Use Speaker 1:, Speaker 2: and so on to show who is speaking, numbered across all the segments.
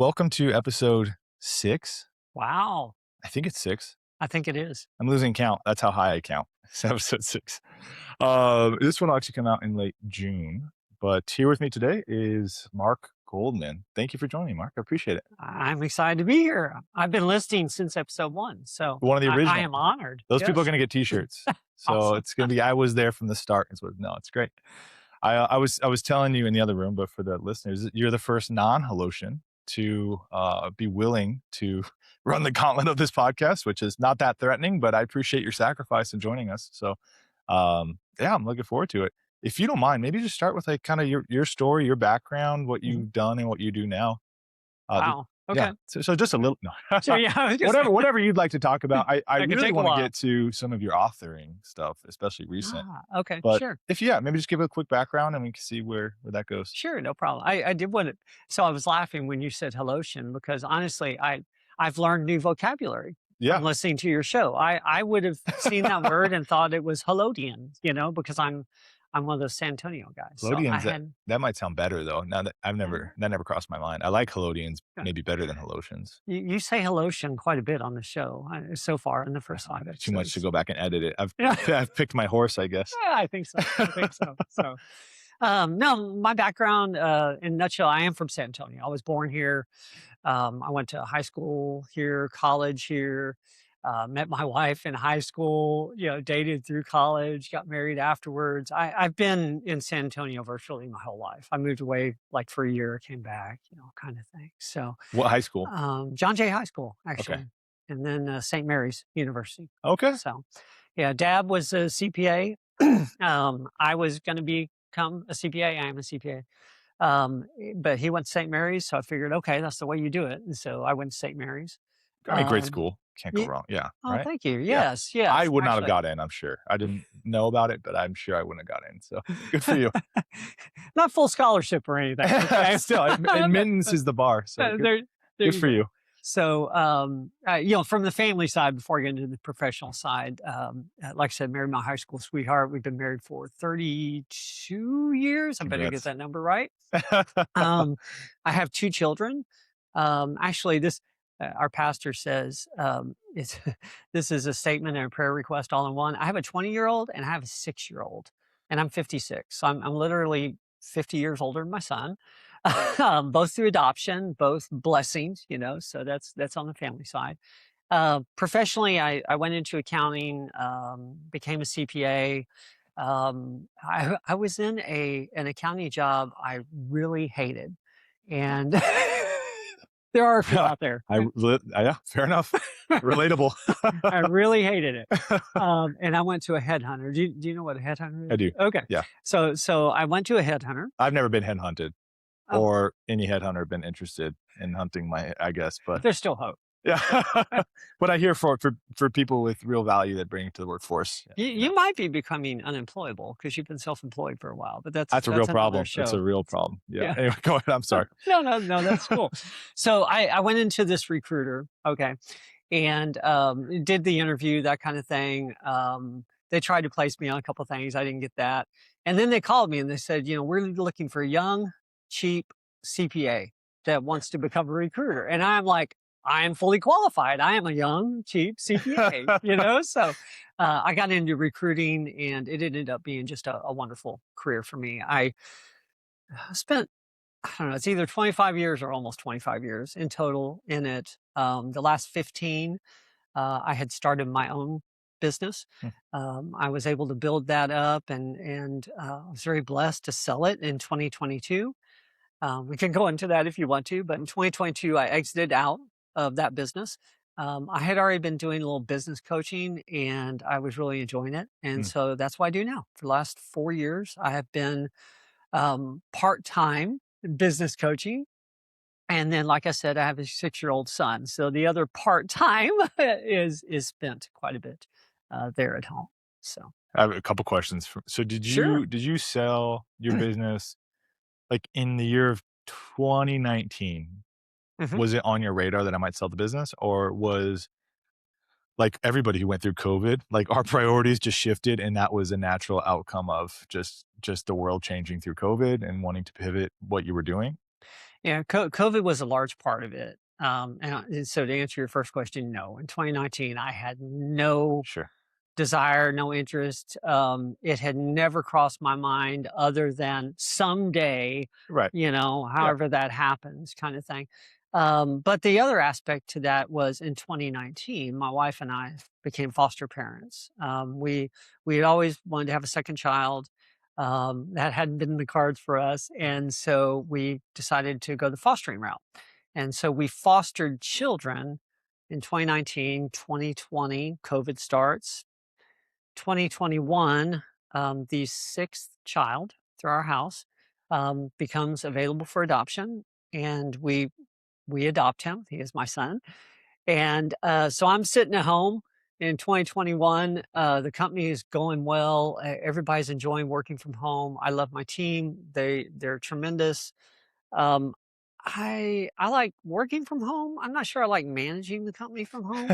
Speaker 1: Welcome to episode 6.
Speaker 2: Wow.
Speaker 1: I think it's 6.
Speaker 2: I think it is.
Speaker 1: I'm losing count. That's how high I count. It's episode 6. This one will actually come out in late June. But here with me today is Mark Goldman. Thank you for joining me, Mark. I appreciate it.
Speaker 2: I'm excited to be here. I've been listening since episode 1, so
Speaker 1: One of the
Speaker 2: I
Speaker 1: original.
Speaker 2: am honored.
Speaker 1: Those people are
Speaker 2: Yes.
Speaker 1: going to get T-shirts. So
Speaker 2: Awesome.
Speaker 1: it's going to be. I was there from the start. No, it's great. I was telling you in the other room, but for the listeners, you're the first non-Halosian to be willing to run the gauntlet of this podcast, which is not that threatening, but I appreciate your sacrifice in joining us. So, yeah, I'm looking forward to it. If you don't mind, maybe just start with like kind of your story, your background, what
Speaker 2: Mhm.
Speaker 1: you've done and what you do now.
Speaker 2: Wow.
Speaker 1: Yeah.
Speaker 2: Okay.
Speaker 1: So just a little, no.
Speaker 2: So yeah, I was gonna say,
Speaker 1: whatever you'd like to talk about. I
Speaker 2: that could
Speaker 1: really
Speaker 2: take a
Speaker 1: want to
Speaker 2: while.
Speaker 1: get to some of your authoring stuff, especially recent.
Speaker 2: Okay.
Speaker 1: But
Speaker 2: Sure.
Speaker 1: if yeah, maybe just give a quick background and we can see where that goes.
Speaker 2: Sure. No problem. I did want to. So I was laughing when you said Hellotion because honestly, I've learned new vocabulary
Speaker 1: Yeah.
Speaker 2: from listening to your show. I would have seen that word and thought it was Helodian, because I'm one of those San Antonio guys. So I
Speaker 1: Helodians,
Speaker 2: had.
Speaker 1: that might sound better though. Now that that never crossed my mind. I like Helodians maybe better than Hellotians.
Speaker 2: You say Hellotion quite a bit on the show so far in the first 5
Speaker 1: Too much to
Speaker 2: episodes.
Speaker 1: go back and edit it.
Speaker 2: Yeah,
Speaker 1: I've picked my horse, I guess.
Speaker 2: yeah, I think so. I think so. So, no, my background, in a nutshell, I am from San Antonio. I was born here. I went to high school here, college here. Met my wife in high school. Dated through college, got married afterwards. I've been in San Antonio virtually my whole life. I moved away like for a year, came back, kind of thing. So,
Speaker 1: What high school?
Speaker 2: John Jay High School,
Speaker 1: Okay.
Speaker 2: actually, and then St. Mary's University.
Speaker 1: Okay.
Speaker 2: So, yeah, Dad was a CPA. I was going to become a CPA. I am a CPA. But he went to St. Mary's, so I figured, okay, that's the way you do it. And so I went to St. Mary's.
Speaker 1: I mean, great
Speaker 2: Um,
Speaker 1: school. Can't go
Speaker 2: ye-
Speaker 1: wrong. Yeah.
Speaker 2: oh,
Speaker 1: Right.
Speaker 2: thank you.
Speaker 1: Yeah.
Speaker 2: Yes, yes.
Speaker 1: I would not have
Speaker 2: Actually,
Speaker 1: got in, I'm sure. I didn't know about it, but I'm sure I wouldn't have got in. So good for you.
Speaker 2: not full scholarship or anything. Okay?
Speaker 1: Still, admittance is the bar. So
Speaker 2: there,
Speaker 1: good,
Speaker 2: there
Speaker 1: good
Speaker 2: you
Speaker 1: for
Speaker 2: go.
Speaker 1: you.
Speaker 2: So, from the family side, before I get into the professional side, like I said, married my high school sweetheart. We've been married for 32 years. I better get
Speaker 1: Congrats.
Speaker 2: that number right. I have 2 children. Actually, our pastor says, it's, this is a statement and a prayer request all in one. I have a 20-year-old and I have a 6-year-old, and I'm 56. So I'm literally 50 years older than my son. Both through adoption, both blessings, so that's on the family side. Professionally, I went into accounting, became a CPA. I was in an accounting job I really hated, and there are a few out there.
Speaker 1: Yeah, fair enough. Relatable.
Speaker 2: I really hated it. And I went to a headhunter. Do you know what a headhunter is?
Speaker 1: I do.
Speaker 2: Okay.
Speaker 1: Yeah.
Speaker 2: So I went to a headhunter.
Speaker 1: I've never been headhunted
Speaker 2: Oh,
Speaker 1: or any headhunter been interested in hunting I guess, but
Speaker 2: there's still hope.
Speaker 1: yeah. But I hear for people with real value that bring it to the workforce.
Speaker 2: You might be becoming unemployable because you've been self-employed for a while, but
Speaker 1: That's a real
Speaker 2: another
Speaker 1: problem. It's
Speaker 2: show.
Speaker 1: a real problem. Yeah.
Speaker 2: Yeah.
Speaker 1: Anyway, go ahead. I'm sorry.
Speaker 2: No, that's cool. So I went into this recruiter, okay, and did the interview, that kind of thing. They tried to place me on a couple of things. I didn't get that. And then they called me and they said, we're looking for a young, cheap CPA that wants to become a recruiter. And I'm like, I am fully qualified. I am a young, cheap CPA, So I got into recruiting and it ended up being just a wonderful career for me. I spent, I don't know, it's either 25 years or almost 25 years in total in it. The last 15, I had started my own business. I was able to build that up and I was very blessed to sell it in 2022. We can go into that if you want to, but in 2022, I exited out of that business. I had already been doing a little business coaching and I was really enjoying it. And
Speaker 1: Mm.
Speaker 2: so that's what I do now. For the last 4 years, I have been part-time business coaching. And then, like I said, I have a 6-year-old son. So the other part-time is spent quite a bit there at home. So
Speaker 1: I have a couple questions. So
Speaker 2: sure.
Speaker 1: did you sell your business like in the year of 2019?
Speaker 2: Mhm.
Speaker 1: Was it on your radar that I might sell the business, or was like everybody who went through COVID, like our priorities just shifted and that was a natural outcome of just the world changing through COVID and wanting to pivot what you were doing?
Speaker 2: Yeah, COVID was a large part of it. And so to answer your first question, no. In 2019, I had no
Speaker 1: Sure.
Speaker 2: desire, no interest. It had never crossed my mind other than someday,
Speaker 1: Right. Yeah.
Speaker 2: however that happens, kind of thing. But the other aspect to that was in 2019, my wife and I became foster parents. We had always wanted to have a second child. That hadn't been in the cards for us, and so we decided to go the fostering route. And so we fostered children in 2019, 2020. COVID starts. 2021, the sixth child through our house becomes available for adoption, and we adopt him. He is my son, and so I'm sitting at home in 2021. The company is going well. Everybody's enjoying working from home. I love my team. They're tremendous. Um, I like working from home. I'm not sure I like managing the company from home.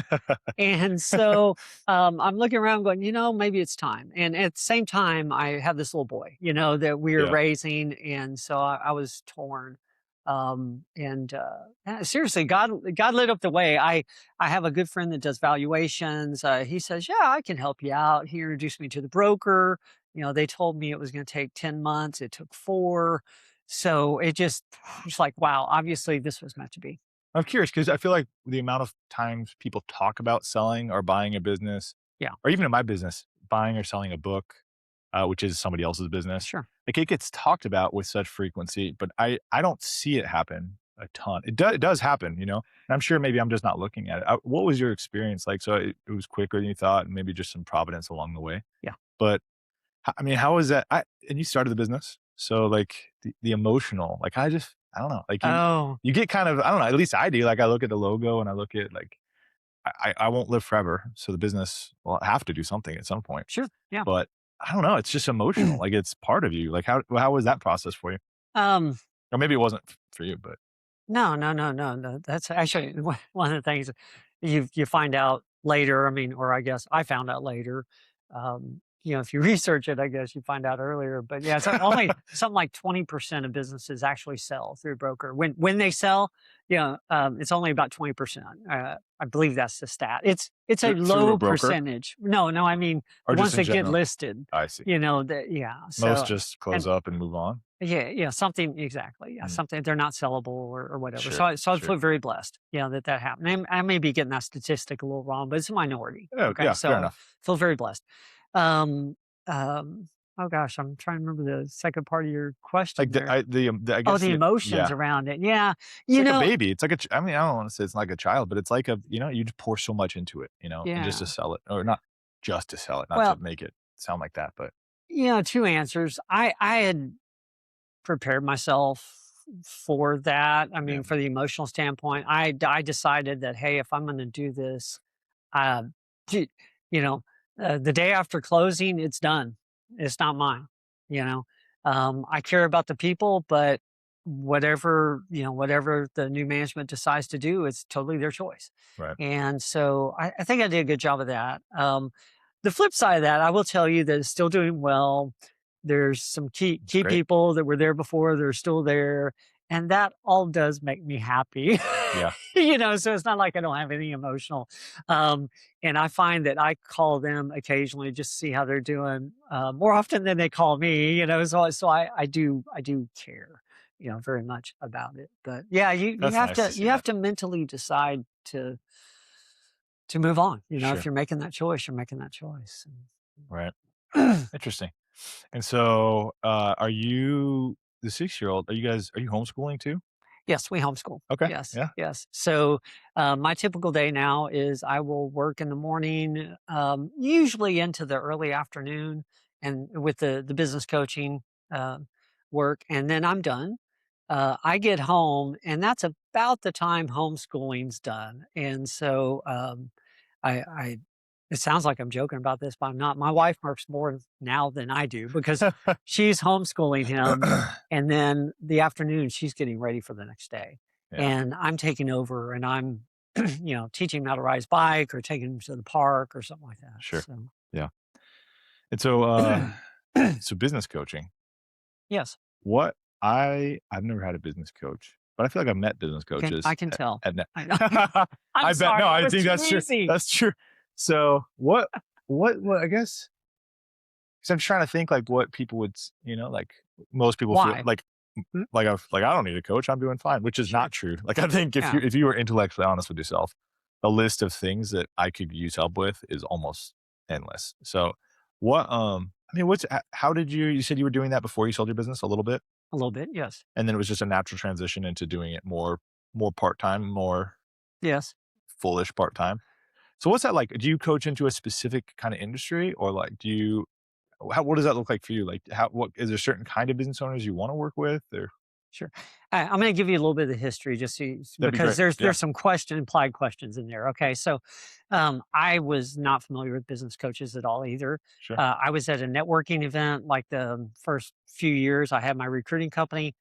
Speaker 2: And so, I'm looking around going, maybe it's time. And at the same time, I have this little boy, that we are
Speaker 1: Yeah.
Speaker 2: raising. And so I was torn. Yeah, seriously, God lit up the way. I have a good friend that does valuations. He says, yeah, I can help you out. He introduced me to the broker. They told me it was going to take 10 months. It took 4. So it's like, wow, obviously this was meant to be.
Speaker 1: I'm curious because I feel like the amount of times people talk about selling or buying a business,
Speaker 2: Yeah,
Speaker 1: or even in my business, buying or selling a book, which is somebody else's business,
Speaker 2: sure.
Speaker 1: like it gets talked about with such frequency, but I don't see it happen a ton. It does happen, and I'm sure maybe I'm just not looking at it. What was your experience like? So it was quicker than you thought, and maybe just some providence along the way.
Speaker 2: Yeah.
Speaker 1: But I mean, how was that? And you started the business, so like the emotional, like I don't know, like
Speaker 2: Oh,
Speaker 1: you get kind of I don't know. At least I do. Like I look at the logo and I look at like I won't live forever, so the business will have to do something at some point.
Speaker 2: sure. Yeah.
Speaker 1: But I don't know. It's just emotional. Like it's part of you. Like how was that process for you?
Speaker 2: um,
Speaker 1: Or maybe it wasn't for you, but
Speaker 2: no, no, no, no, no. That's actually one of the things you find out later. I mean, or I guess I found out later. If you research it, I guess you find out earlier. But yeah, so only something like 20% of businesses actually sell through a broker. When they sell, it's only about 20%. I believe that's the stat. It's a
Speaker 1: through a
Speaker 2: low
Speaker 1: broker
Speaker 2: percentage. No, no, I mean
Speaker 1: or
Speaker 2: the
Speaker 1: just
Speaker 2: ones
Speaker 1: in
Speaker 2: that get
Speaker 1: general.
Speaker 2: listed.
Speaker 1: I see.
Speaker 2: Yeah.
Speaker 1: Most
Speaker 2: So
Speaker 1: just close
Speaker 2: and
Speaker 1: up and move on.
Speaker 2: yeah, yeah, something exactly. Yeah,
Speaker 1: Mm,
Speaker 2: something they're not sellable or whatever. So
Speaker 1: sure,
Speaker 2: I
Speaker 1: sure.
Speaker 2: feel very blessed, that happened. I may be getting that statistic a little wrong, but it's a minority.
Speaker 1: Oh
Speaker 2: Okay,
Speaker 1: yeah, fair
Speaker 2: so I
Speaker 1: enough.
Speaker 2: feel very blessed. Um, oh gosh, I'm trying to remember the second part of your question
Speaker 1: Like
Speaker 2: there.
Speaker 1: I
Speaker 2: Oh,
Speaker 1: guess
Speaker 2: the emotions
Speaker 1: yeah.
Speaker 2: around it. Yeah,
Speaker 1: It's
Speaker 2: you
Speaker 1: like a
Speaker 2: know,
Speaker 1: baby. It's like I mean, I don't wanna say it's like a child, but it's like you just pour so much into it, and just to
Speaker 2: yeah.
Speaker 1: sell it or not just to sell it, not to
Speaker 2: Well,
Speaker 1: make it sound like that, but
Speaker 2: two answers. I had prepared myself for that. I
Speaker 1: yeah,
Speaker 2: mean, for the emotional standpoint, I decided that hey, if I'm going to do this, Um, gee, you know, the day after closing, it's done. It's not mine. You know, I care about the people, but whatever the new management decides to do, it's totally their choice.
Speaker 1: right.
Speaker 2: And so I think I did a good job of that. The flip side of that, I will tell you that it's still doing well. There's some key
Speaker 1: It's
Speaker 2: key
Speaker 1: great.
Speaker 2: people that were there before, they're still there. And that all does make me happy.
Speaker 1: Yeah,
Speaker 2: So it's not like I don't have any emotional. And I find that I call them occasionally just to see how they're doing, more often than they call me, so I do care, very much about it. But yeah, you
Speaker 1: that's
Speaker 2: have
Speaker 1: nice to
Speaker 2: to
Speaker 1: see
Speaker 2: you have
Speaker 1: that.
Speaker 2: to mentally decide to move on. If
Speaker 1: Sure,
Speaker 2: you're making that choice, you're making that choice.
Speaker 1: right.
Speaker 2: And
Speaker 1: Interesting. And so, are you the 6-year-old, are you homeschooling too?
Speaker 2: Yes, we homeschool.
Speaker 1: Okay,
Speaker 2: Yes,
Speaker 1: yeah,
Speaker 2: yes. So, my typical day now is I will work in the morning, usually into the early afternoon, and with the business coaching uh, work, and then I'm done. I get home, and that's about the time homeschooling's done. And so, I it sounds like I'm joking about this, but I'm not. My wife works more now than I do because she's homeschooling him, and then the afternoon, she's getting ready for the next day.
Speaker 1: yeah,
Speaker 2: And I'm taking over and I'm, teaching him how to ride his bike or taking him to the park or something like that.
Speaker 1: sure,
Speaker 2: So,
Speaker 1: yeah. And so, so business coaching.
Speaker 2: yes.
Speaker 1: What I've never had a business coach. but I feel like I've met business
Speaker 2: I
Speaker 1: coaches
Speaker 2: can tell.
Speaker 1: at net.
Speaker 2: I know. I'm
Speaker 1: I bet. No,
Speaker 2: sorry, it
Speaker 1: I
Speaker 2: was
Speaker 1: think
Speaker 2: too
Speaker 1: that's true.
Speaker 2: easy.
Speaker 1: That's true. So what I guess, because I'm trying to think like what people would, like most people feel
Speaker 2: Why?
Speaker 1: like,
Speaker 2: Hmm?
Speaker 1: like I don't need a coach. I'm doing fine, which is
Speaker 2: Sure.
Speaker 1: not true. Like I think
Speaker 2: Yeah.
Speaker 1: if you were intellectually honest with yourself, a list of things that I could use help with is almost endless. So I mean, how did you said you were doing that before you sold your business a little bit,
Speaker 2: A little bit. Yes.
Speaker 1: and then it was just a natural transition into doing it more part time, more
Speaker 2: Yes.
Speaker 1: fullish part time. So what's that like? Do you coach into a specific kind of industry, or like what does that look like for you? Like what is there certain kind of business owners you want to work with, or
Speaker 2: Sure. I'm going to give you a little bit of the history, just so
Speaker 1: that'd be
Speaker 2: because
Speaker 1: great.
Speaker 2: there's
Speaker 1: Yeah,
Speaker 2: some implied questions in there. Okay, so I was not familiar with business coaches at all either.
Speaker 1: sure.
Speaker 2: I was at a networking event like the first few years. I had my recruiting company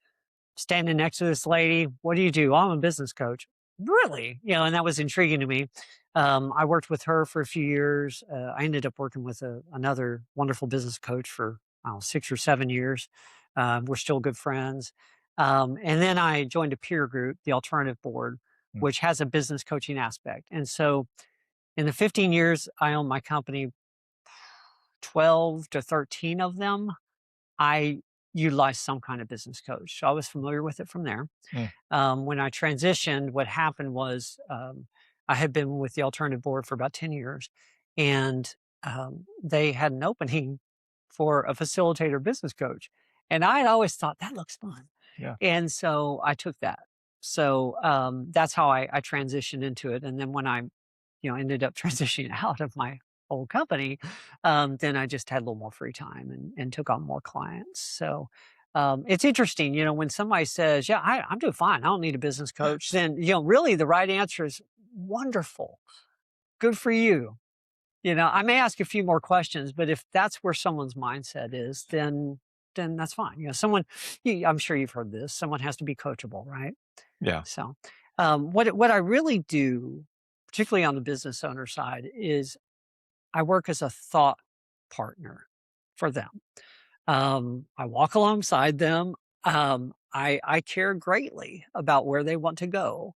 Speaker 2: standing next to this lady. What do you do? "Oh, I'm a business coach. Really? And that was intriguing to me. I worked with her for a few years. I ended up working with another wonderful business coach for, I don't know, 6 or 7 years. We're still good friends. And then I joined a peer group, the Alternative Board,
Speaker 1: Mm,
Speaker 2: which has a business coaching aspect. And so in the 15 years I owned my company, 12 to 13 of them, I utilized some kind of business coach. So I was familiar with it from there.
Speaker 1: mm,
Speaker 2: When I transitioned, what happened was I had been with the alternative board for about 10 years, and they had an opening for a facilitator business coach. And I had always thought that looks fun.
Speaker 1: yeah.
Speaker 2: And so I took that. So that's how I transitioned into it. And then when I ended up transitioning out of my old company, then I just had a little more free time and took on more clients. So it's interesting, when somebody says, "Yeah, I'm doing fine. I don't need a business coach," then really the right answer is wonderful, good for you. I may ask a few more questions, but if that's where someone's mindset is, then that's fine. I'm sure you've heard this. Someone has to be coachable, right?
Speaker 1: Yeah.
Speaker 2: So, what I really do, particularly on the business owner side, is I work as a thought partner for them. I walk alongside them. I care greatly about where they want to go,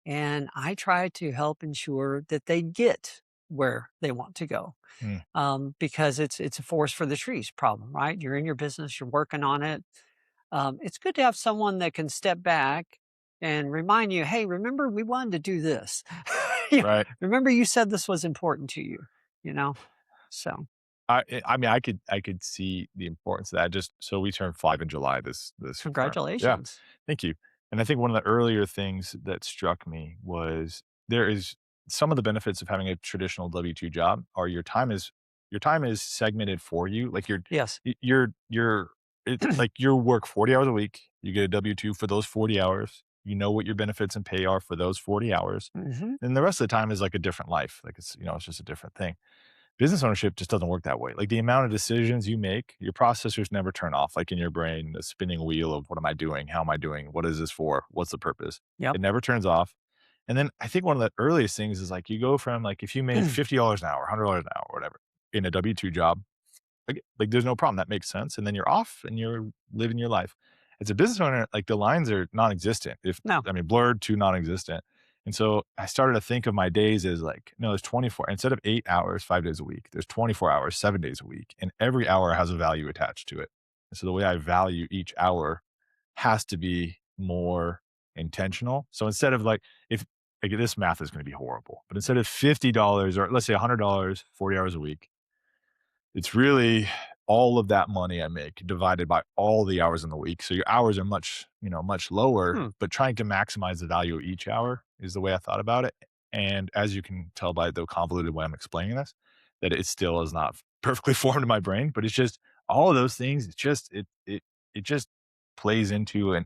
Speaker 2: and I try to help ensure that they get where they want to go.
Speaker 1: Mm,
Speaker 2: Because it's a forest for the trees problem, right? You're in your business, you're working on it. It's good to have someone that can step back and remind you, "Hey, remember we wanted to do this. Yeah,
Speaker 1: right.
Speaker 2: remember you said this was important to you." You know. So
Speaker 1: I mean, I could see the importance of that. Just so we turned 5 in July this current. Yeah,
Speaker 2: congratulations.
Speaker 1: thank you. And I think one of the earlier things that struck me was there is some of the benefits of having a traditional W-2 job are your time is segmented for you. Like
Speaker 2: Yes.
Speaker 1: you're like you work 40 hours a week, you get a W-2 for those 40 hours. You know what your benefits and pay are for those 40 hours.
Speaker 2: Hmm.
Speaker 1: And the rest of the time is like a different life. Like it's just a different thing. Business ownership just doesn't work that way. Like the amount of decisions you make, your processors never turn off, like in your brain, the spinning wheel of what am I doing? How am I doing? What is this for? What's the purpose?
Speaker 2: Yep.
Speaker 1: It never turns off. And then I think one of the earliest things is like you go from like if you made $50 an hour, $100 an hour, whatever, in a W-2 job, like there's no problem. That makes sense. And then you're off and you're living your life. As a business owner, like the lines are non-existent. If
Speaker 2: No.
Speaker 1: I mean blurred to non-existent. And so I started to think of my days as like, no, there's 24 instead of 8 hours, 5 days a week, there's 24 hours, 7 days a week. And every hour has a value attached to it. And so the way I value each hour has to be more intentional. So instead of if like this math is going to be horrible, but instead of $50 or let's say $100, 40 hours a week, it's really all of that money I make divided by all the hours in the week. So your hours are much lower,
Speaker 2: Hmm.
Speaker 1: but trying to maximize the value of each hour is the way I thought about it. And as you can tell by the convoluted way I'm explaining this, that it still is not perfectly formed in my brain, but it's just all of those things. It just plays into an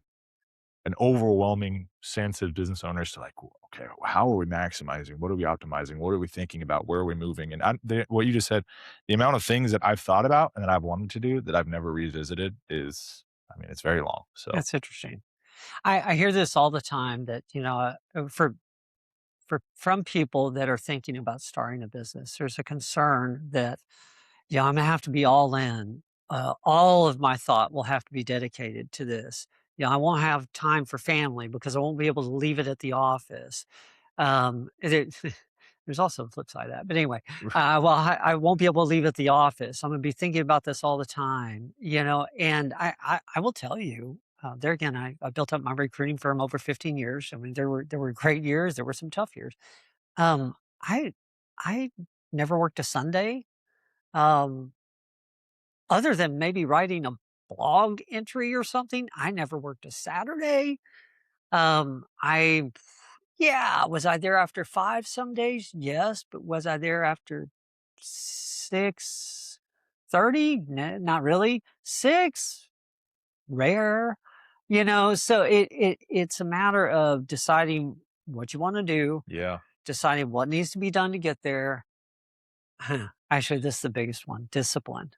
Speaker 1: overwhelming sense of business owners to like, okay, how are we maximizing? What are we optimizing? What are we thinking about? Where are we moving? And what you just said, the amount of things that I've thought about and that I've wanted to do that I've never revisited is, I mean, it's very long. So
Speaker 2: That's interesting. I hear this all the time that from people that are thinking about starting a business. There's a concern that, I'm gonna have to be all in. All of my thought will have to be dedicated to this. I won't have time for family because I won't be able to leave it at the office. There there's also a flip side of that, but anyway, well, I won't be able to leave at the office. I'm gonna be thinking about this all the time, and I will tell you, there again, I built up my recruiting firm over 15 years. I mean, there were great years, there were some tough years. Um, I never worked a Sunday, um, other than maybe writing a blog entry or something. I never worked a Saturday. I Yeah, was I there after 5 some days? Yes, but was I there after 6:30? Not really. 6? Rare. So it's a matter of deciding what you wanna do,
Speaker 1: Yeah.
Speaker 2: deciding what needs to be done to get there. Actually, this is the biggest one, discipline.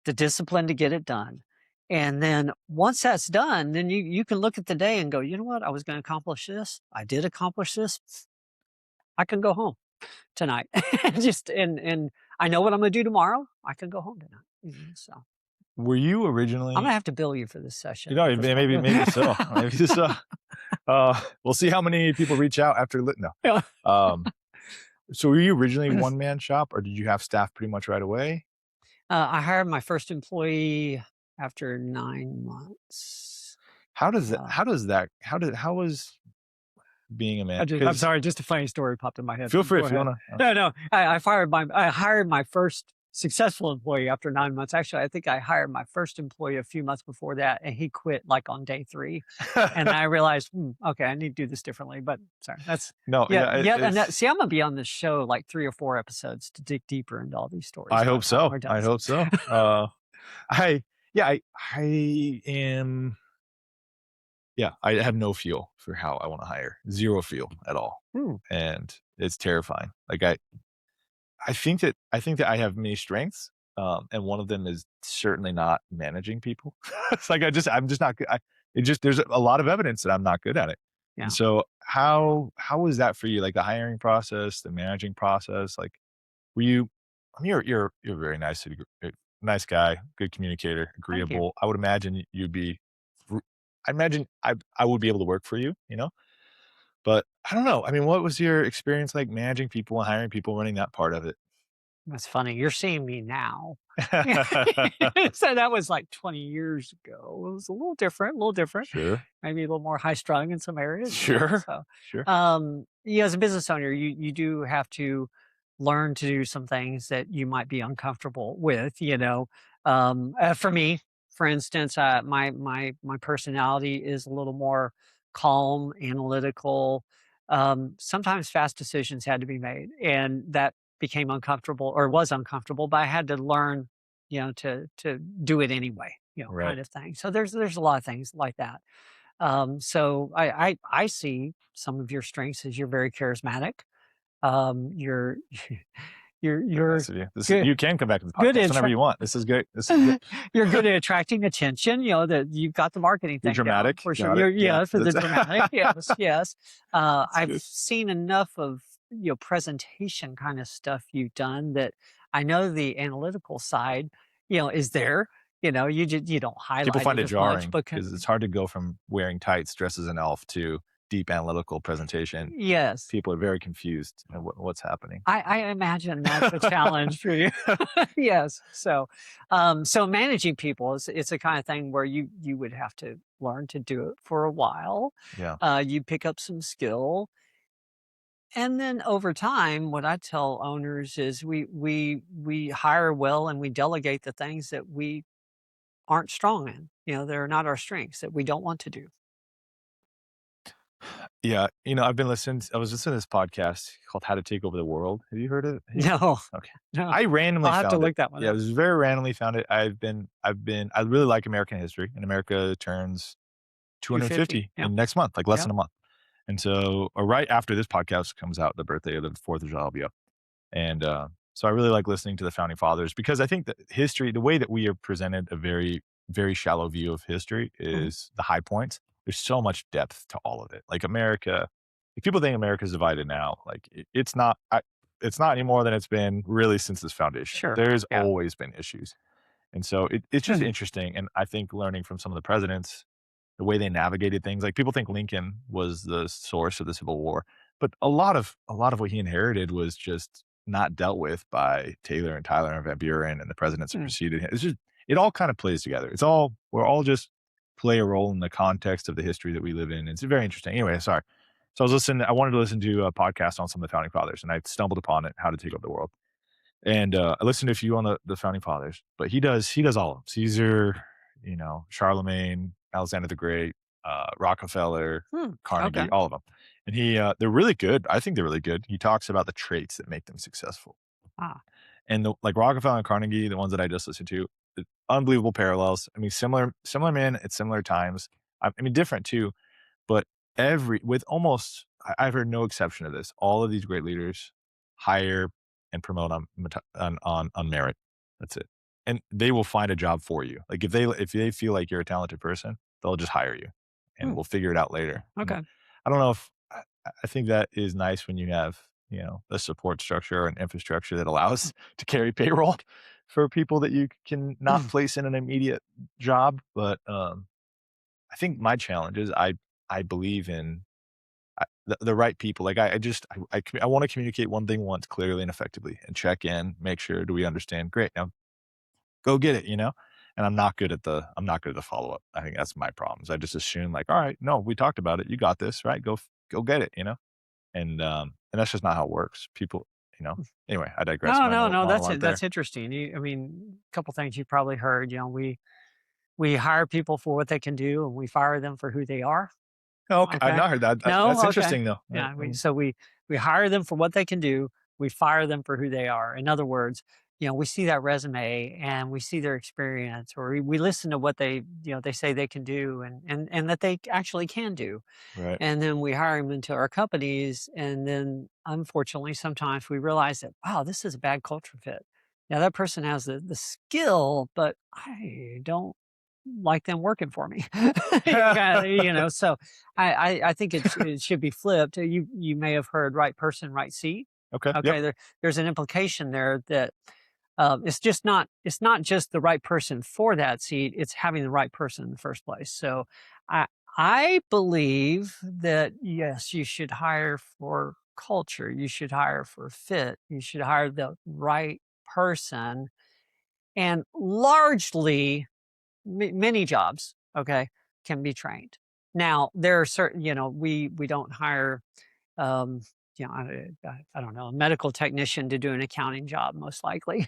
Speaker 2: The discipline to get it done. And then once that's done, then you can look at the day and go, "You know what? I was gonna accomplish this. I did accomplish this. I can go home tonight." Just and I know what I'm gonna do tomorrow. I can go home tonight. So
Speaker 1: Were you
Speaker 2: I'm gonna
Speaker 1: originally
Speaker 2: have to bill you for this session at this point.
Speaker 1: maybe so. Maybe so. We'll see how many people reach out after no.
Speaker 2: Yeah.
Speaker 1: Um, so were you originally one man shop or did you have staff pretty much right away?
Speaker 2: I hired my first employee after 9 months. Uh,
Speaker 1: how was being a man?
Speaker 2: I'm
Speaker 1: Because
Speaker 2: sorry, just a funny story popped in my head.
Speaker 1: feel free
Speaker 2: Go
Speaker 1: if you
Speaker 2: ahead.
Speaker 1: wanna
Speaker 2: No, no, I hired my first successful employee after 9 months. Actually, I think I hired my first employee a few months before that, and he quit, like, on day 3, and I realized, okay, I need to do this differently," but sorry, that's
Speaker 1: No, yeah,
Speaker 2: and
Speaker 1: it's
Speaker 2: see, I'm gonna be on this show, like, 3 or 4 episodes to dig deeper into all these stories
Speaker 1: I
Speaker 2: by
Speaker 1: hope
Speaker 2: the time
Speaker 1: so.
Speaker 2: we're done,
Speaker 1: I
Speaker 2: so
Speaker 1: hope so. I yeah, I am yeah, I have no feel for how I wanna hire. 0 feel at all,
Speaker 2: Hmm,
Speaker 1: and it's terrifying. Like, I think that I have many strengths, and one of them is certainly not managing people. It's like I'm just not good. There's a lot of evidence that I'm not good at it. And
Speaker 2: yeah,
Speaker 1: so how was that for you? Like the hiring process, the managing process? Like were you? I mean, you're very nice, nice guy, good communicator,
Speaker 2: thank you.
Speaker 1: agreeable. I would imagine you'd be. I imagine I would be able to work for you, you know. But I don't know. I mean, what was your experience like managing people and hiring people, running that part of it?
Speaker 2: That's funny. You're seeing me now. Yeah. So that was like 20 years ago. It was a little different,
Speaker 1: Sure.
Speaker 2: maybe a little more high strung in some areas,
Speaker 1: Sure.
Speaker 2: So,
Speaker 1: Sure.
Speaker 2: as a business owner, you do have to learn to do some things that you might be uncomfortable with. For me, for instance, my personality is a little more calm, analytical. Sometimes fast decisions had to be made, and that became uncomfortable or was uncomfortable, but I had to learn, to do it anyway,
Speaker 1: Right.
Speaker 2: kind of thing. So there's a lot of things like that. So I see some of your strengths as you're very charismatic. You're you're
Speaker 1: Nice of you.
Speaker 2: good
Speaker 1: You can come back to the
Speaker 2: good
Speaker 1: podcast
Speaker 2: at
Speaker 1: whenever you want. This is great. This is good.
Speaker 2: you're good at attracting attention. That you've got the marketing
Speaker 1: You're
Speaker 2: thing down
Speaker 1: dramatic.
Speaker 2: for sure.
Speaker 1: Got it.
Speaker 2: You're
Speaker 1: Yeah.
Speaker 2: Yeah, for the
Speaker 1: That's
Speaker 2: dramatic. Yes, yes.
Speaker 1: that's
Speaker 2: I've
Speaker 1: good.
Speaker 2: seen enough of presentation kind of stuff you've done that I know the analytical side, is there. You don't
Speaker 1: People
Speaker 2: highlight
Speaker 1: find
Speaker 2: it
Speaker 1: it
Speaker 2: as much,
Speaker 1: jarring
Speaker 2: but
Speaker 1: because it's hard to go from wearing tights, dressed as an elf to deep analytical presentation.
Speaker 2: yes,
Speaker 1: People are very confused at what's happening.
Speaker 2: I imagine that's a challenge for you. Yes. So managing people is it's a kind of thing where you would have to learn to do it for a while.
Speaker 1: Yeah.
Speaker 2: You pick up some skill, and then over time, what I tell owners is we hire well and we delegate the things that we aren't strong in. They're not our strengths that we don't want to do.
Speaker 1: Yeah. I was listening to this podcast called How to Take Over the World. Have you heard of it?
Speaker 2: No,
Speaker 1: Okay.
Speaker 2: no,
Speaker 1: I randomly
Speaker 2: I'll have to
Speaker 1: found it.
Speaker 2: look that one
Speaker 1: Yeah, it
Speaker 2: up.
Speaker 1: was very randomly found it. I really like American history, and America turns
Speaker 2: 250.
Speaker 1: 250
Speaker 2: Yeah,
Speaker 1: in next month, like less
Speaker 2: yeah.
Speaker 1: than a month. And so, or right after this podcast comes out, the birthday of the 4th of July will be up. And so I really like listening to the founding fathers because I think that history, the way that we are presented a very, very shallow view of history
Speaker 2: Mhm.
Speaker 1: is the high points. There's so much depth to all of it. Like America, if people think America's divided now, like it's not any more than it's been really since its foundation.
Speaker 2: Sure.
Speaker 1: There's
Speaker 2: Yeah.
Speaker 1: always been issues. And so it's just interesting. And I think learning from some of the presidents, the way they navigated things. Like, people think Lincoln was the source of the Civil War, but a lot of what he inherited was just not dealt with by Taylor and Tyler and Van Buren and the presidents that
Speaker 2: Mm,
Speaker 1: preceded him. It's just it all kind of plays together. We're all just play a role in the context of the history that we live in. It's very interesting. Anyway, sorry. So I wanted to listen to a podcast on some of the founding fathers, and I stumbled upon it, How to Take Over the World. And I listened to a few on the founding fathers, but he does all of them. Caesar, Charlemagne, Alexander the Great, Rockefeller,
Speaker 2: okay.
Speaker 1: Carnegie, all of them. And they're really good. I think they're really good. He talks about the traits that make them successful.
Speaker 2: Ah,
Speaker 1: And like Rockefeller and Carnegie, the ones that I just listened to, unbelievable parallels. I mean, similar men at similar times. I mean, different too, but with almost, I've heard no exception of this. All of these great leaders hire and promote on merit. That's it, and they will find a job for you. Like, if they feel like you're a talented person, they'll just hire you, and
Speaker 2: hmm,
Speaker 1: we'll figure it out later. And
Speaker 2: okay.
Speaker 1: I don't know if I think that is nice when you have a support structure and infrastructure that allows to carry payroll for people that you can not place in an immediate job. But I think my challenge is I believe in the right people. Like, I want to communicate one thing once clearly and effectively, and check in, make sure, do we understand? Great, now go get it. And I'm not good at the follow up. I think that's my problems. I just assume, like, all right, no, we talked about it. You got this, right? Go get it. And that's just not how it works. People, you know. Anyway, I digress.
Speaker 2: No,
Speaker 1: My
Speaker 2: no, no.
Speaker 1: monologue there.
Speaker 2: That's interesting. I mean, a couple things you probably heard. We hire people for what they can do, and we fire them for who they are.
Speaker 1: Oh, okay, I've
Speaker 2: Okay.
Speaker 1: not heard that. That's
Speaker 2: No, okay.
Speaker 1: interesting though.
Speaker 2: Yeah. We hire them for what they can do. We fire them for who they are. In other words, we see that resume and we see their experience, or we listen to what they say they can do, and that they actually can do.
Speaker 1: Right.
Speaker 2: And then we hire them into our companies, and then unfortunately, sometimes we realize that, wow, this is a bad culture fit. Now that person has the skill, but I don't like them working for me. So I think it should be flipped. You may have heard right person, right seat.
Speaker 1: Okay. Yep.
Speaker 2: Okay, there's an implication there that it's not just the right person for that seat, it's having the right person in the first place. So I I believe that yes, you should hire for culture, you should hire for fit, you should hire the right person, and largely many jobs, okay, can be trained. Now, there are certain, we don't hire, um, I don't know, a medical technician to do an accounting job, most likely.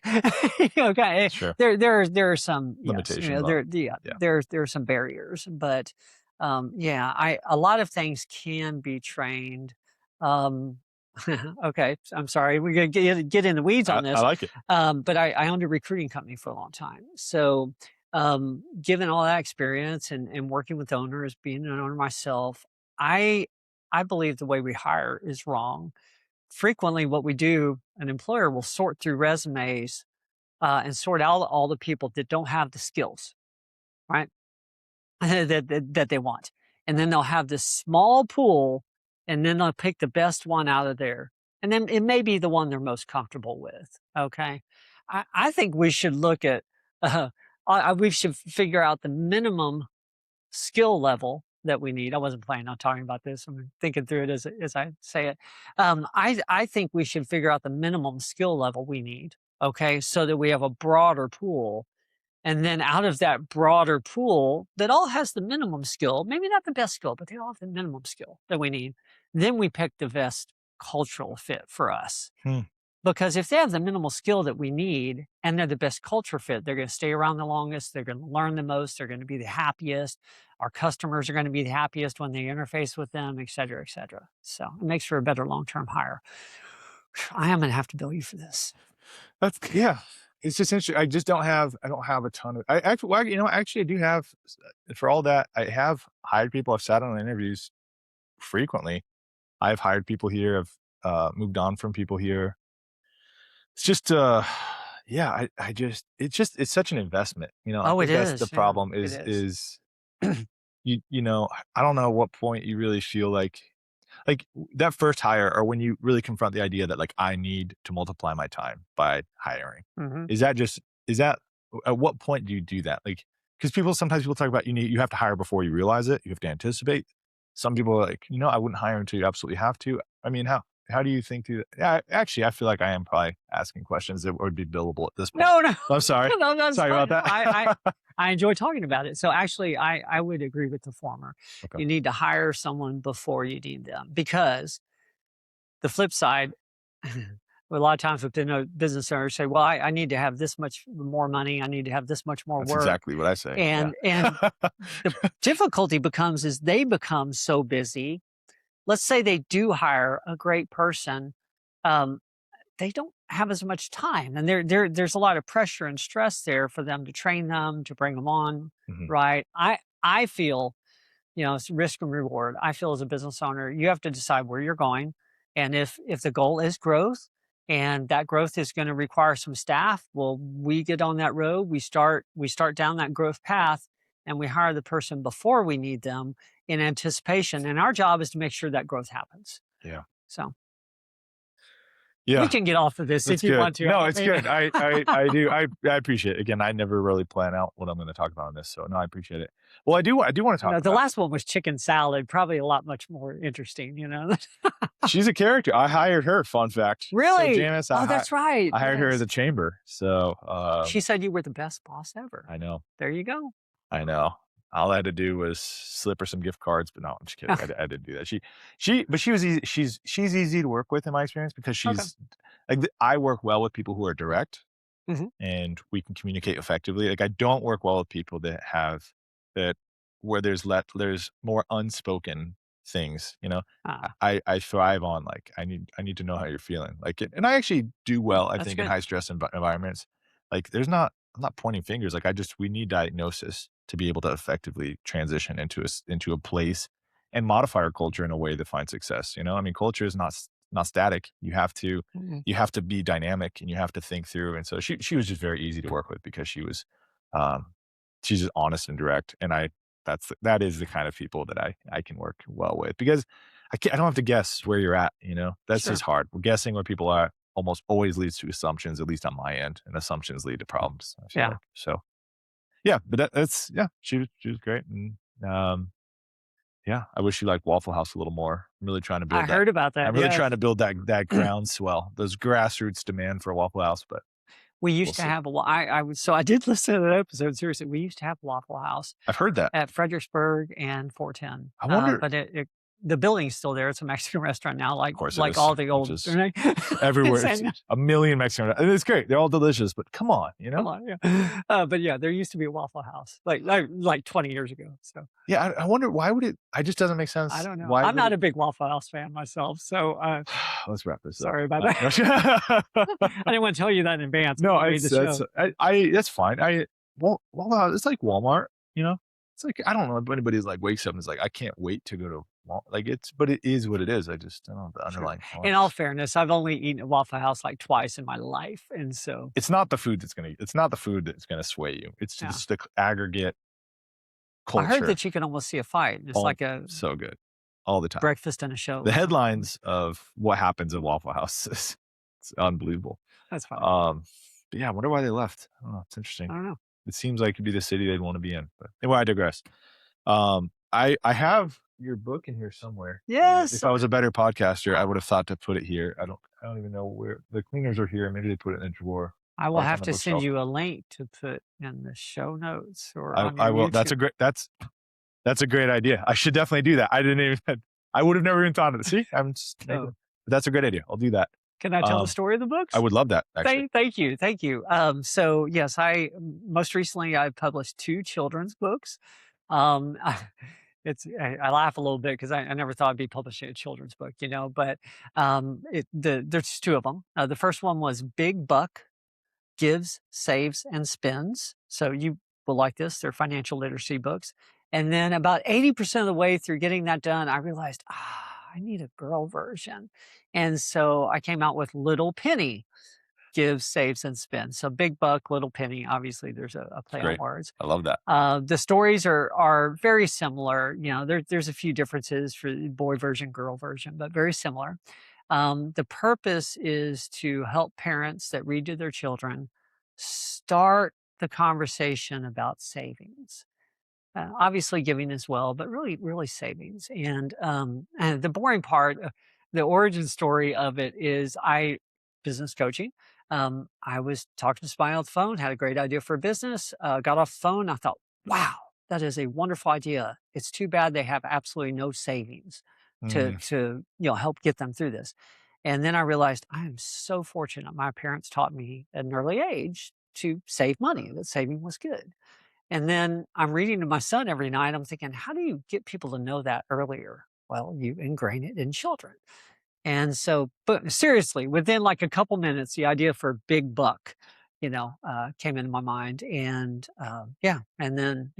Speaker 2: Okay,
Speaker 1: Sure.
Speaker 2: there are some, yes,
Speaker 1: Limitations on. Yeah.
Speaker 2: there are some barriers, but yeah, I a lot of things can be trained. Um, okay, I'm sorry, we're gonna get in the weeds on
Speaker 1: I
Speaker 2: this,
Speaker 1: like it.
Speaker 2: but I owned a recruiting company for a long time, so given all that experience and working with owners, being an owner myself, I I believe the way we hire is wrong. Frequently, what we do, an employer will sort through resumes and sort out all the people that don't have the skills, right? that they want, and then they'll have this small pool, and then they'll pick the best one out of there, and then it may be the one they're most comfortable with. Okay, I think we should look at. Uh, we should figure out the minimum skill level that we need. I wasn't planning on talking about this. I'm thinking through it as I say it. I think we should figure out the minimum skill level we need. Okay, so that we have a broader pool, and then out of that broader pool that all has the minimum skill, maybe not the best skill, but they all have the minimum skill that we need. Then we pick the best cultural fit for us.
Speaker 1: Hmm.
Speaker 2: Because if they have the minimal skill that we need and they're the best culture fit, they're going to stay around the longest, they're going to learn the most, they're going to be the happiest. Our customers are going to be the happiest when they interface with them, et cetera, et cetera. So it makes for a better long-term hire. I am going to have to bill you for this.
Speaker 1: That's yeah. It's just interesting. I don't have a ton of. I actually, well, actually, I do have for all that. I have hired people. I've sat on interviews frequently. I've hired people here. I've moved on from people here. It's just, yeah. It's such an investment. I
Speaker 2: Oh, it
Speaker 1: think that's the
Speaker 2: is. Yeah,
Speaker 1: problem.
Speaker 2: it is.
Speaker 1: Is I don't know what point you really feel like that first hire, or when you really confront the idea that, like, I need to multiply my time by hiring.
Speaker 2: Hmm.
Speaker 1: Is that at what point do you do that? Like, because sometimes people talk about you have to hire before you realize it. You have to anticipate. Some people are like, I wouldn't hire until you absolutely have to. I mean, how do you think to? Yeah, actually, I feel like I am probably asking questions that would be billable at this point.
Speaker 2: No, no,
Speaker 1: I'm sorry.
Speaker 2: no, that's
Speaker 1: Sorry
Speaker 2: fine.
Speaker 1: about
Speaker 2: No,
Speaker 1: that.
Speaker 2: I enjoy talking about it. So actually, I would agree with the former.
Speaker 1: Okay.
Speaker 2: You need to hire someone before you need them, because the flip side, a lot of times within a business owners say, well, I need to have this much more money. I need to have this much more
Speaker 1: That's
Speaker 2: work.
Speaker 1: exactly what I say. Yeah.
Speaker 2: And the difficulty becomes is they become so busy. Let's say they do hire a great person. Um, they don't have as much time, and there's a lot of pressure and stress there for them to train them, to bring them on,
Speaker 1: Mhm.
Speaker 2: right? I feel, it's risk and reward. I feel as a business owner, you have to decide where you're going, and if the goal is growth, and that growth is going to require some staff, well, we get on that road, we start down that growth path, and we hire the person before we need them in anticipation. And our job is to make sure that growth happens.
Speaker 1: Yeah.
Speaker 2: So we
Speaker 1: Yeah.
Speaker 2: can get off of this
Speaker 1: That's
Speaker 2: if you
Speaker 1: good.
Speaker 2: want to.
Speaker 1: No,
Speaker 2: I
Speaker 1: it's
Speaker 2: mean,
Speaker 1: good. I do. I appreciate it. Again, I never really plan out what I'm going to talk about on this. So no, I appreciate it. Well, I do want to talk
Speaker 2: the
Speaker 1: about.
Speaker 2: last one was chicken salad, probably a lot much more interesting.
Speaker 1: She's a character. I hired her. Fun fact. So
Speaker 2: Really?
Speaker 1: Janice,
Speaker 2: Oh, that's right.
Speaker 1: I hired her as
Speaker 2: Yes.
Speaker 1: a chamber. So
Speaker 2: She said you were the best boss ever.
Speaker 1: I know.
Speaker 2: There you go.
Speaker 1: I know. All I had to do was slip her some gift cards, but no, I'm just kidding. I didn't do that. But she was easy. She's easy to work with in my experience because
Speaker 2: Okay.
Speaker 1: she's like I work well with people who are direct
Speaker 2: Mhm.
Speaker 1: and we can communicate effectively. Like I don't work well with people that have that where there's more unspoken things.
Speaker 2: Ah,
Speaker 1: I thrive on like I need to know how you're feeling. Like and I actually do well. I
Speaker 2: that's
Speaker 1: think in
Speaker 2: good.
Speaker 1: high stress environments. Like I'm not pointing fingers. Like we need diagnosis to be able to effectively transition into a place and modify our culture in a way that finds success. I mean, culture is not static.
Speaker 2: Mhm.
Speaker 1: You have to be dynamic and you have to think through. And so she was just very easy to work with because um, she's just honest and direct. And that is the kind of people that I can work well with because I don't have to guess where you're at. That's
Speaker 2: Sure.
Speaker 1: just hard. Guessing where people are almost always leads to assumptions, at least on my end, and assumptions lead to problems. I feel
Speaker 2: Yeah.
Speaker 1: like so. Yeah, but that's yeah. She was great, and yeah, I wish you liked Waffle House a little more. I'm really trying to
Speaker 2: I
Speaker 1: build that.
Speaker 2: heard about
Speaker 1: I'm
Speaker 2: that.
Speaker 1: really
Speaker 2: Yes.
Speaker 1: trying to build that groundswell, those grassroots demand for a Waffle House, but
Speaker 2: We
Speaker 1: we'll
Speaker 2: used to
Speaker 1: see.
Speaker 2: have so I did listen to that episode, seriously. We used to have Waffle House
Speaker 1: I've heard that.
Speaker 2: at Fredericksburg and 410.
Speaker 1: I wonder.
Speaker 2: But the building's still there. It's a Mexican restaurant now,
Speaker 1: Of course it
Speaker 2: like
Speaker 1: is.
Speaker 2: all the
Speaker 1: Which
Speaker 2: old
Speaker 1: is everywhere. It's
Speaker 2: and
Speaker 1: a million Mexican. And it's great. They're all delicious, but come on,
Speaker 2: come on, yeah. But yeah, there used to be a Waffle House like 20 years ago. So
Speaker 1: Yeah, I wonder why would it? It just doesn't make
Speaker 2: I
Speaker 1: sense.
Speaker 2: don't know.
Speaker 1: Why
Speaker 2: I'm
Speaker 1: would
Speaker 2: not
Speaker 1: it?
Speaker 2: a big Waffle House fan myself. So
Speaker 1: Let's wrap this up.
Speaker 2: sorry about that. I didn't want to tell you that in advance
Speaker 1: No,
Speaker 2: when we made the
Speaker 1: that's
Speaker 2: show.
Speaker 1: that's fine. Walmart, it's like Walmart, you know? It's like I don't know if anybody's like wakes up and is like, I can't wait to go to like but it is what it is. I just don't know the
Speaker 2: Sure.
Speaker 1: underlying
Speaker 2: In all
Speaker 1: thoughts.
Speaker 2: fairness, I've only eaten at Waffle House like twice in my life, and so
Speaker 1: It's not the food that's gonna sway you. It's
Speaker 2: yeah.
Speaker 1: just the aggregate
Speaker 2: I heard
Speaker 1: culture.
Speaker 2: that you can almost see a fight. It's
Speaker 1: All
Speaker 2: like a
Speaker 1: so good. All the time.
Speaker 2: breakfast and a show
Speaker 1: The
Speaker 2: or something.
Speaker 1: headlines of what happens at Waffle House is it's unbelievable.
Speaker 2: That's funny.
Speaker 1: Um, but yeah, I wonder why they left. I don't know. It's
Speaker 2: I
Speaker 1: interesting.
Speaker 2: don't know.
Speaker 1: It seems like it'd be the city they'd want to be in. But anyway, I digress. I have your book in here somewhere. And
Speaker 2: Yes,
Speaker 1: if I was a better podcaster, I would have thought to put it here. I don't even know where the cleaners are here. Maybe they put it in a drawer
Speaker 2: I will
Speaker 1: or it's
Speaker 2: have
Speaker 1: on the
Speaker 2: to send
Speaker 1: bookshelf.
Speaker 2: you a link to put in the show notes or on
Speaker 1: I
Speaker 2: your
Speaker 1: will.
Speaker 2: YouTube.
Speaker 1: That's a great idea. I should definitely do that. I would have never even thought of it. See, I'm just making,
Speaker 2: So,
Speaker 1: but that's a great idea. I'll do that.
Speaker 2: can I tell the
Speaker 1: Um,
Speaker 2: story of the
Speaker 1: I
Speaker 2: books?
Speaker 1: would love that actually.
Speaker 2: Thank you. So yes, I most recently I published two children's books. Um, I laugh a little bit because I never thought I'd be publishing a children's book, but there's two of them. The first one was Big Buck Gives, Saves, and Spends. So you will like this. They're financial literacy books. And then about 80% of the way through getting that done, I realized, I need a girl version. And so I came out with Little Penny Gives, Saves, and Spends. So Big Buck, Little Penny. Obviously, there's a
Speaker 1: It's
Speaker 2: play on
Speaker 1: great.
Speaker 2: words.
Speaker 1: I love that.
Speaker 2: The stories are very similar. There's a few differences for the boy version, girl version, but very similar. The purpose is to help parents that read to their children start the conversation about savings. Obviously giving as well, but really, really savings. And the boring part, the origin story of it is I business coaching. I was talking to somebody on the phone, had a great idea for a business, got off the phone. I thought, wow, that is a wonderful idea. It's too bad they have absolutely no savings
Speaker 1: Mm,
Speaker 2: to help get them through this. And then I realized I am so fortunate. My parents taught me at an early age to save money, that saving was good. And then I'm reading to my son every night. I'm thinking, how do you get people to know that earlier? Well, you ingrain it in children. And so, but seriously, within like a couple minutes, the idea for big buck, came into my mind. And yeah, and then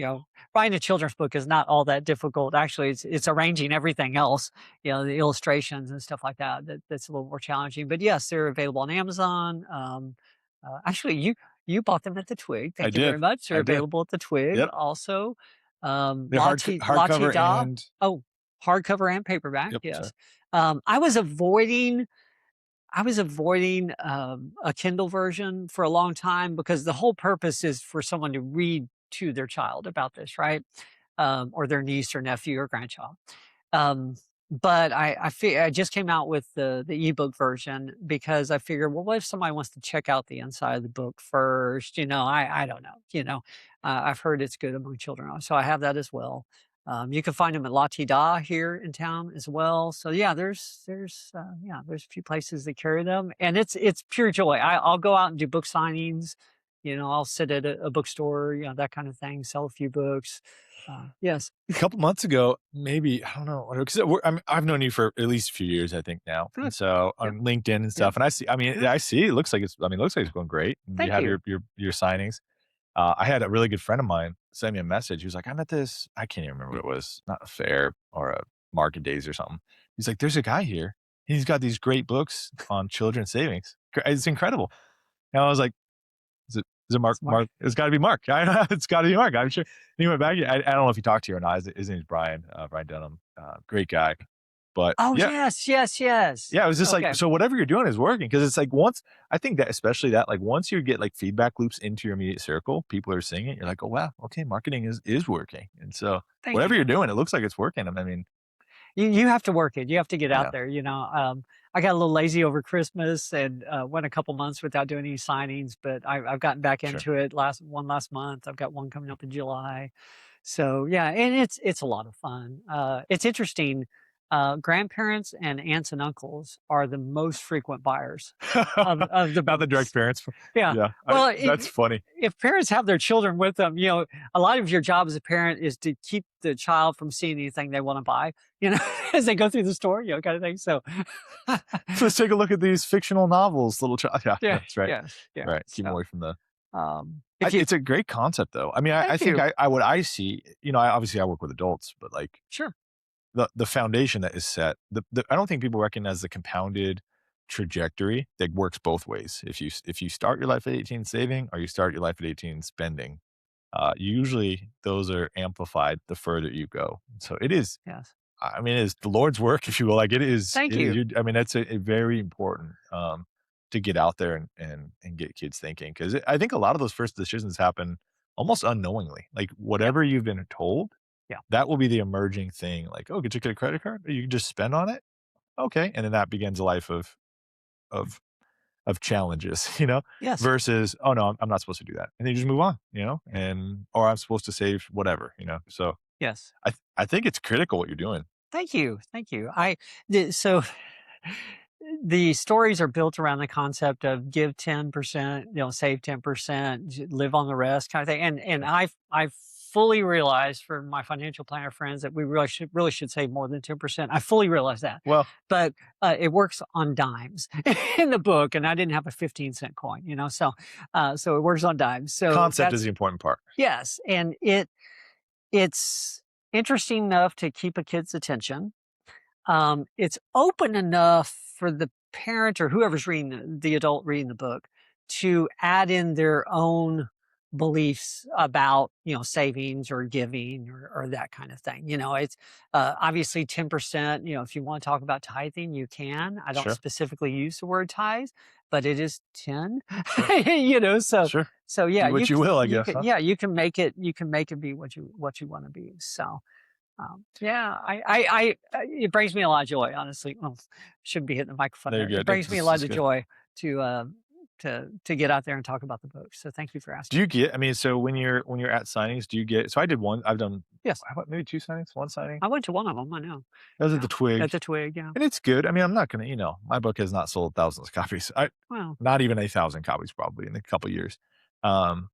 Speaker 2: writing a children's book is not all that difficult. Actually, it's arranging everything else, the illustrations and stuff like that. That's a little more challenging. But yes, they're available on Amazon. Actually, you bought them at the Twig.
Speaker 1: I
Speaker 2: Thank you very
Speaker 1: did.
Speaker 2: much. They're
Speaker 1: I did.
Speaker 2: available at the Twig
Speaker 1: Yep.
Speaker 2: also.
Speaker 1: They're
Speaker 2: La
Speaker 1: hardcover
Speaker 2: Da.
Speaker 1: and
Speaker 2: Oh, hardcover and paperback.
Speaker 1: yep, sorry.
Speaker 2: Yes. I was avoiding a Kindle version for a long time because the whole purpose is for someone to read to their child about this, right? Or their niece or nephew or grandchild. Um, but I just came out with the ebook version because I figured, well, what if somebody wants to check out the inside of the book first? I don't know. I've heard it's good among children, so I have that as well. You can find them at La Da here in town as well. So yeah, there's a few places that carry them, and it's pure joy. I'll go out and do book signings. I'll sit at a bookstore, that kind of thing, sell a few books. Yes,
Speaker 1: A couple months ago, maybe I don't know, because I've known you for at least a few years, I think now, and
Speaker 2: good.
Speaker 1: so
Speaker 2: Yeah,
Speaker 1: on LinkedIn and
Speaker 2: yeah.
Speaker 1: stuff, and I see. I mean, I see. It looks like it's. I mean, it looks like it's going great. And you
Speaker 2: Thank
Speaker 1: have
Speaker 2: you.
Speaker 1: your signings. I had a really good friend of mine send me a message. He was like, "I'm at this. I can't even remember what it was. Not a fair or a market days or something." He's like, "There's a guy here. He's got these great books on children's savings. It's incredible." And I was like, is it Mark?
Speaker 2: Smart.
Speaker 1: Mark? It's got to be Mark. I know it's got to be Mark. I'm sure. And he went back. I don't know if he talked to you or not. His name's Brian. Brian Dunham. Great guy. But
Speaker 2: Oh,
Speaker 1: yeah,
Speaker 2: yes, yes, yes.
Speaker 1: yeah. It was just like
Speaker 2: Okay.
Speaker 1: so. Whatever you're doing is working because it's like once I think that especially that like once you get like feedback loops into your immediate circle, people are seeing it. You're like, oh wow, okay, marketing is working. And so
Speaker 2: Thank
Speaker 1: whatever
Speaker 2: you.
Speaker 1: you're doing, it looks like it's working. I mean,
Speaker 2: You have to work it. You have to get out
Speaker 1: yeah,
Speaker 2: there, I got a little lazy over Christmas and, went a couple months without doing any signings, but I've gotten back
Speaker 1: sure.
Speaker 2: into it last month. I've got one coming up in July. So, yeah, and it's a lot of fun. It's interesting, grandparents and aunts and uncles are the most frequent buyers of the
Speaker 1: Not the direct
Speaker 2: books.
Speaker 1: parents.
Speaker 2: Yeah.
Speaker 1: Yeah,
Speaker 2: Well,
Speaker 1: that's funny.
Speaker 2: if parents have their children with them, a lot of your job as a parent is to keep the child from seeing anything they want to buy, as they go through the store, kind of thing. So,
Speaker 1: Let's take a look at these fictional novels, little child. Yeah,
Speaker 2: yeah,
Speaker 1: that's right.
Speaker 2: yes, yeah.
Speaker 1: Right. Keep 'em
Speaker 2: So,
Speaker 1: away from the
Speaker 2: if you,
Speaker 1: it's a great concept though. I mean, I
Speaker 2: thank
Speaker 1: think
Speaker 2: you.
Speaker 1: I what I see, I obviously I work with adults, but like
Speaker 2: Sure.
Speaker 1: the foundation that is set, the I don't think people recognize the compounded trajectory that works both ways. If you start your life at 18 saving or you start your life at 18 spending, usually those are amplified the further you go. So it is
Speaker 2: Yes.
Speaker 1: I mean, it's the Lord's work, if you will. Like
Speaker 2: Thank
Speaker 1: it is.
Speaker 2: you.
Speaker 1: I mean, that's a very important to get out there and get kids thinking because I think a lot of those first decisions happen almost unknowingly. Like
Speaker 2: Yeah.
Speaker 1: whatever you've been told,
Speaker 2: Yeah.
Speaker 1: that will be the emerging thing. Like, oh, get a credit card, or you can just spend on it. Okay, and then that begins a life of of challenges,
Speaker 2: Yes.
Speaker 1: versus oh no, I'm not supposed to do that, and then you just move on, and or I'm supposed to save whatever. So
Speaker 2: Yes.
Speaker 1: I think it's critical what you're doing.
Speaker 2: Thank you. Thank you. So the stories are built around the concept of give 10%, save 10%, live on the rest kind of thing. And I've fully realized for my financial planner friends that we really should save more than 10%. I fully realize that.
Speaker 1: Well,
Speaker 2: But it works on dimes in the book, and I didn't have a 15-cent coin, so it works on dimes. So
Speaker 1: concept is
Speaker 2: that's
Speaker 1: the important part.
Speaker 2: yes, and it's interesting enough to keep a kid's attention. It's open enough for the parent or whoever's reading the adult reading the book to add in their own beliefs about, savings or giving or that kind of thing. It's obviously 10%. If you want to talk about tithing, you can. I don't
Speaker 1: Sure.
Speaker 2: specifically use the word tithe, but it is 10.
Speaker 1: Sure.
Speaker 2: So
Speaker 1: Sure.
Speaker 2: yeah,
Speaker 1: Do what you will, I guess, huh?
Speaker 2: yeah, you can make it be what you want to be. So yeah, it brings me a lot of joy, honestly. Well, shouldn't be hitting the microphone
Speaker 1: No, you're
Speaker 2: there. It
Speaker 1: good.
Speaker 2: brings me a
Speaker 1: This
Speaker 2: lot
Speaker 1: is
Speaker 2: of
Speaker 1: good.
Speaker 2: joy to to get out there and talk about the book. So thank you for
Speaker 1: Do
Speaker 2: asking.
Speaker 1: you get I mean, so when you're at signings, do you get so I did one I've done
Speaker 2: Yes,
Speaker 1: how about maybe 2 signings? 1 signing?
Speaker 2: I went to one of them. I know.
Speaker 1: That was at
Speaker 2: Yeah,
Speaker 1: the Twig,
Speaker 2: at the Twig. Yeah.
Speaker 1: and it's good. I mean, I'm not gonna my book has not sold thousands of copies.
Speaker 2: Well,
Speaker 1: Not even 1,000 copies probably in a couple years. Um,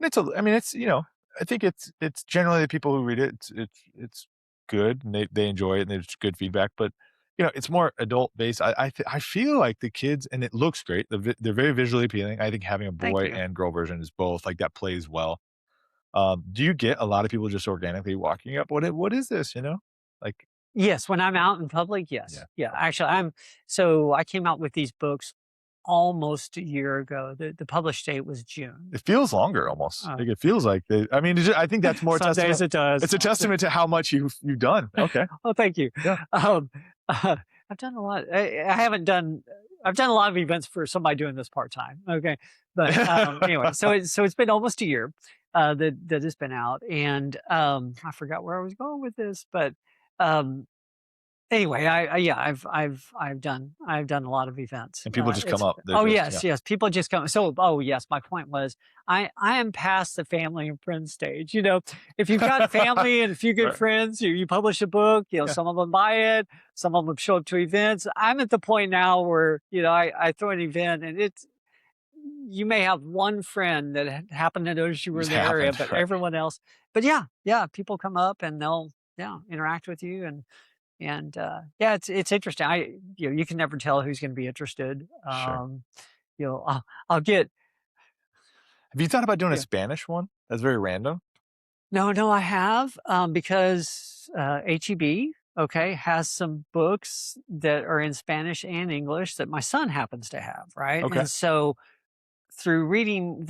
Speaker 1: I mean, I think it's generally the people who read it, it's good, and they enjoy it, and there's good feedback, but, it's more adult based. I feel like the kids and it looks great. They're very visually appealing. I think having a
Speaker 2: thank
Speaker 1: boy
Speaker 2: you.
Speaker 1: and girl version is both, like, that plays well. Do you get a lot of people just organically walking up? What is this, you know? Like
Speaker 2: Yes, when I'm out in public, yes.
Speaker 1: yeah,
Speaker 2: Yeah, actually, I came out with these books almost a year ago. The published date was June.
Speaker 1: it feels longer almost.
Speaker 2: Uh,
Speaker 1: Like, it feels like I mean, I think that's more a
Speaker 2: some days
Speaker 1: testament
Speaker 2: it does.
Speaker 1: it's a testament to how much you've done. Okay.
Speaker 2: Oh, thank you.
Speaker 1: Yeah.
Speaker 2: Um, I've done a lot. I haven't done. I've done a lot of events for somebody doing this part time. Okay, but anyway, so it's been almost a year that it's been out, and I forgot where I was going with this, but um, anyway, yeah, I've done a lot of events.
Speaker 1: And people just come
Speaker 2: It's
Speaker 1: up. They're
Speaker 2: oh
Speaker 1: just yeah.
Speaker 2: yes, yes, people just come. So oh yes, my point was I am past the family and friends stage. If you've got family and a few good
Speaker 1: Right.
Speaker 2: friends, you publish a book.
Speaker 1: Yeah.
Speaker 2: Some of them buy it, some of them show up to events. I'm at the point now where I throw an event and it's you may have one friend that happened to notice you were in
Speaker 1: Just
Speaker 2: the area,
Speaker 1: happened,
Speaker 2: but
Speaker 1: right.
Speaker 2: everyone else. But yeah, people come up and they'll interact with you yeah, it's interesting. You can never tell who's gonna be interested.
Speaker 1: Sure.
Speaker 2: I'll get
Speaker 1: Have you thought about doing a
Speaker 2: yeah.
Speaker 1: Spanish one? That's very random.
Speaker 2: No, I have, because, HEB, okay, has some books that are in Spanish and English that my son happens to have, right?
Speaker 1: Okay.
Speaker 2: And so, through reading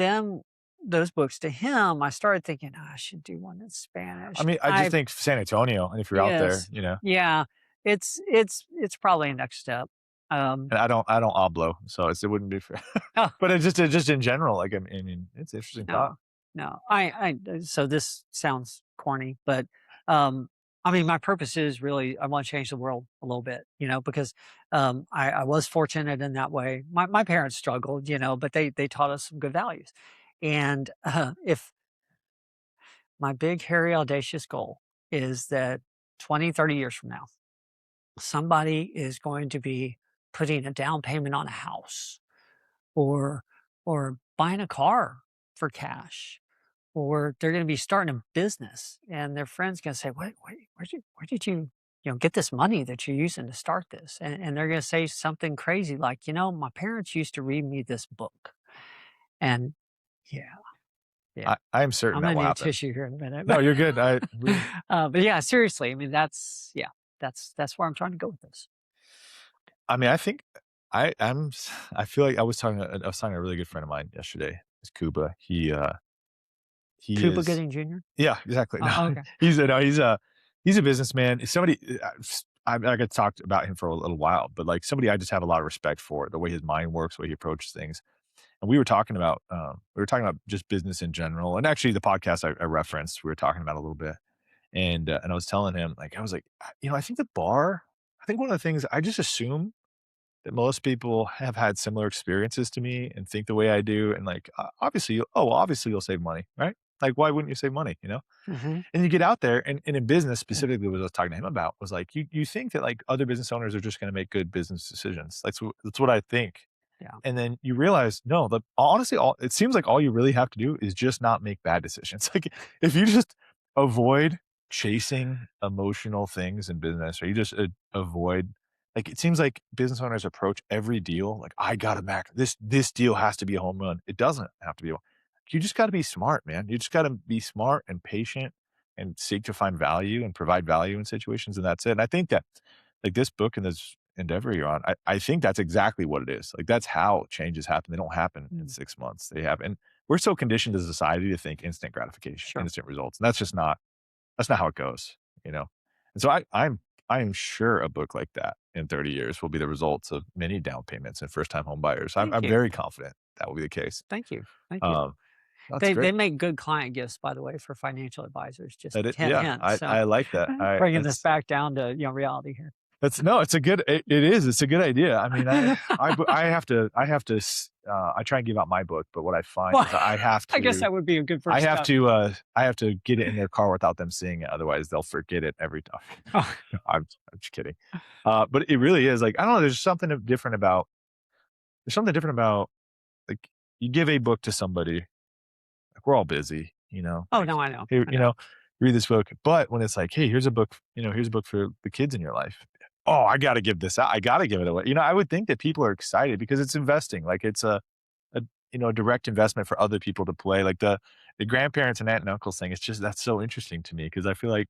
Speaker 2: those books to him, I started thinking, "Oh, I should do one in
Speaker 1: I
Speaker 2: Spanish."
Speaker 1: mean, I just
Speaker 2: I
Speaker 1: think San Antonio, and if you're out there,
Speaker 2: Yes. Yeah. It's probably a next step. Um
Speaker 1: and I don't hablo, so it wouldn't be fair. But it's just in general, like, I mean, it's an interesting thought.
Speaker 2: No, no. So this sounds corny, but um, I mean, my purpose is really I want to change the world a little bit, because I was fortunate in that way. My parents struggled, but they taught us some good values. And if my big, hairy, audacious goal is that 20, 30 years from now, somebody is going to be putting a down payment on a house or buying a car for cash or they're going to be starting a business and their friends going to say, where did you, get this money that you're using to start this? And they're going to say something crazy like, my parents used to read me this book. And yeah, yeah,
Speaker 1: I am certain
Speaker 2: I'm
Speaker 1: that
Speaker 2: going
Speaker 1: will
Speaker 2: to need a
Speaker 1: happen.
Speaker 2: tissue here in a minute.
Speaker 1: No, you're good. I we
Speaker 2: But yeah, seriously, I mean, that's where I'm trying to go with this.
Speaker 1: I mean, I think I feel like I was talking to a really good friend of mine yesterday. It's Cuba. He
Speaker 2: Cuba
Speaker 1: is
Speaker 2: Gooding Jr.
Speaker 1: yeah, exactly. No,
Speaker 2: Oh, okay.
Speaker 1: he's a businessman. Somebody I could talk about him for a little while, but like somebody I just have a lot of respect for the way his mind works, the way he approaches things. And we were talking about just business in general, and actually the podcast I referenced, we were talking about a little bit, and I was telling him like I was like, I think the bar. I think one of the things I just assume that most people have had similar experiences to me and think the way I do, and like obviously you'll save money, right? Like why wouldn't you save money?
Speaker 2: Hmm.
Speaker 1: And you get out there and in business specifically what I was talking to him about was like you think that like other business owners are just going to make good business decisions. That's what I think.
Speaker 2: Yeah.
Speaker 1: And then you realize, no, honestly, all it seems like all you really have to do is just not make bad decisions. Like if you just avoid chasing emotional things in business, or you just avoid, like it seems like business owners approach every deal like I gotta this deal has to be a home run. It doesn't have to be. You just got to be smart, man. You just got to be smart and patient and seek to find value and provide value in situations, and that's it. And I think that like this book and this endeavor you're on, I think that's exactly what it is. Like that's how changes happen. They don't happen in
Speaker 2: Mm.
Speaker 1: 6 months. They happen. we're so conditioned as a society to think instant gratification,
Speaker 2: Sure.
Speaker 1: instant results, and that's not how it goes, you know? And so I am sure a book like that in 30 years will be the results of many down payments and first-time home buyers.
Speaker 2: Thank
Speaker 1: I'm
Speaker 2: you.
Speaker 1: very confident that will be the case.
Speaker 2: Thank you. Thank you.
Speaker 1: Um, that's
Speaker 2: They
Speaker 1: great.
Speaker 2: make good client gifts, by the way, for financial advisors. Just
Speaker 1: That it
Speaker 2: hint,
Speaker 1: yeah,
Speaker 2: hint. So
Speaker 1: I like that. I
Speaker 2: bringing this back down to reality here.
Speaker 1: that's no, it's a good it is, it's a good idea. I mean, I have to I try and give out my book, but what I find
Speaker 2: Well,
Speaker 1: is
Speaker 2: I guess that would be a good first step.
Speaker 1: I have to get it in their car without them seeing it, otherwise they'll forget it every time.
Speaker 2: Oh,
Speaker 1: No, I'm just kidding. But it really is like, I don't know, there's something different about, like, you give a book to somebody, like, we're all busy,
Speaker 2: oh
Speaker 1: like,
Speaker 2: no, I know,
Speaker 1: here,
Speaker 2: I know.
Speaker 1: read this book. But when it's like, hey, here's a book, here's a book for the kids in your life. Oh, I got to give this out. I got to give it away. I would think that people are excited because it's investing. Like it's a a direct investment for other people to play. Like the grandparents and aunt and uncles thing. It's just that's so interesting to me because I feel like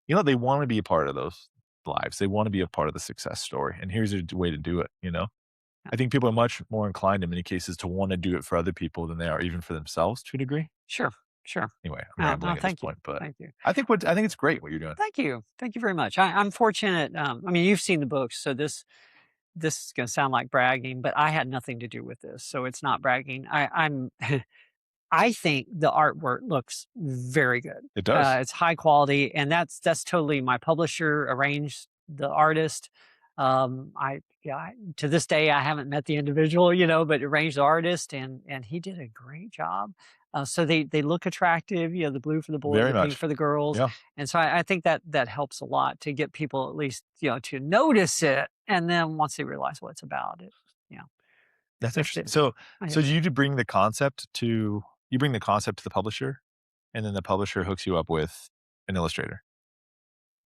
Speaker 1: they want to be a part of those lives. They want to be a part of the success story. And here's a way to do it.
Speaker 2: Yeah.
Speaker 1: I think people are much more inclined in many cases to want to do it for other people than they are even for themselves to a degree.
Speaker 2: Sure, sure.
Speaker 1: Anyway, I'm
Speaker 2: No,
Speaker 1: rambling at this
Speaker 2: thank you,
Speaker 1: point, but
Speaker 2: thank you,
Speaker 1: I think it's great what you're doing.
Speaker 2: thank you very much. I'm fortunate. I mean, you've seen the books, so this is going to sound like bragging, but I had nothing to do with this, so it's not bragging. I'm I think the artwork looks very good.
Speaker 1: It does.
Speaker 2: It's high quality, and that's totally my publisher arranged the artist. To this day I haven't met the individual, but arranged the artist, and he did a great job. So they look attractive, the blue for the boys,
Speaker 1: Very
Speaker 2: the pink
Speaker 1: much.
Speaker 2: for the girls,
Speaker 1: Yeah.
Speaker 2: and so I think that helps a lot to get people at least to notice it, and then once they realize what it's about, you know,
Speaker 1: That's
Speaker 2: if
Speaker 1: interesting.
Speaker 2: it,
Speaker 1: So do you bring the concept to the publisher, and then the publisher hooks you up with an illustrator?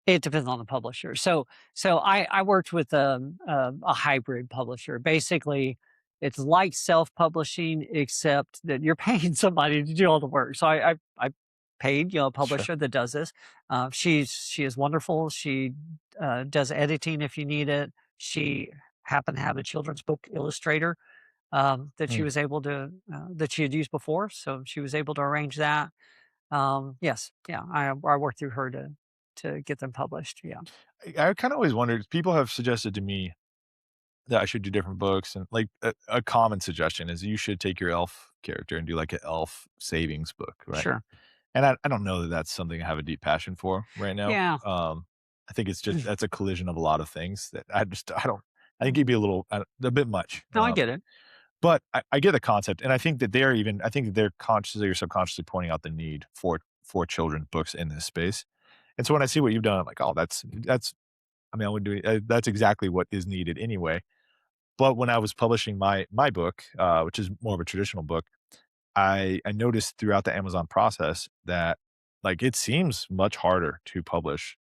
Speaker 2: It depends on the publisher. So I worked with a hybrid publisher. Basically, it's like self-publishing, except that you're paying somebody to do all the work. So I paid a
Speaker 1: Sure.
Speaker 2: publisher that does this. She is wonderful. She does editing if you need it. She happened to have a children's book illustrator that she
Speaker 1: Mm.
Speaker 2: was able to that she had used before, so she was able to arrange that. Yes, yeah, I worked through her to get them published, yeah.
Speaker 1: I kinda always wondered, people have suggested to me that I should do different books, and, like, a common suggestion is you should take your elf character and do, like, an elf savings book, right?
Speaker 2: Sure.
Speaker 1: And I don't know that that's something I have a deep passion for right now.
Speaker 2: Yeah.
Speaker 1: I think it's just that's a collision of a lot of things that I don't I think it'd be a bit much.
Speaker 2: No, I get it.
Speaker 1: But I get the concept, and I think that they're consciously or subconsciously pointing out the need for children's books in this space. And so when I see what you've done, I'm like, "Oh, that's I mean, I would do that's exactly what is needed anyway." But when I was publishing my book, which is more of a traditional book, I noticed throughout the Amazon process that, like, it seems much harder to publish,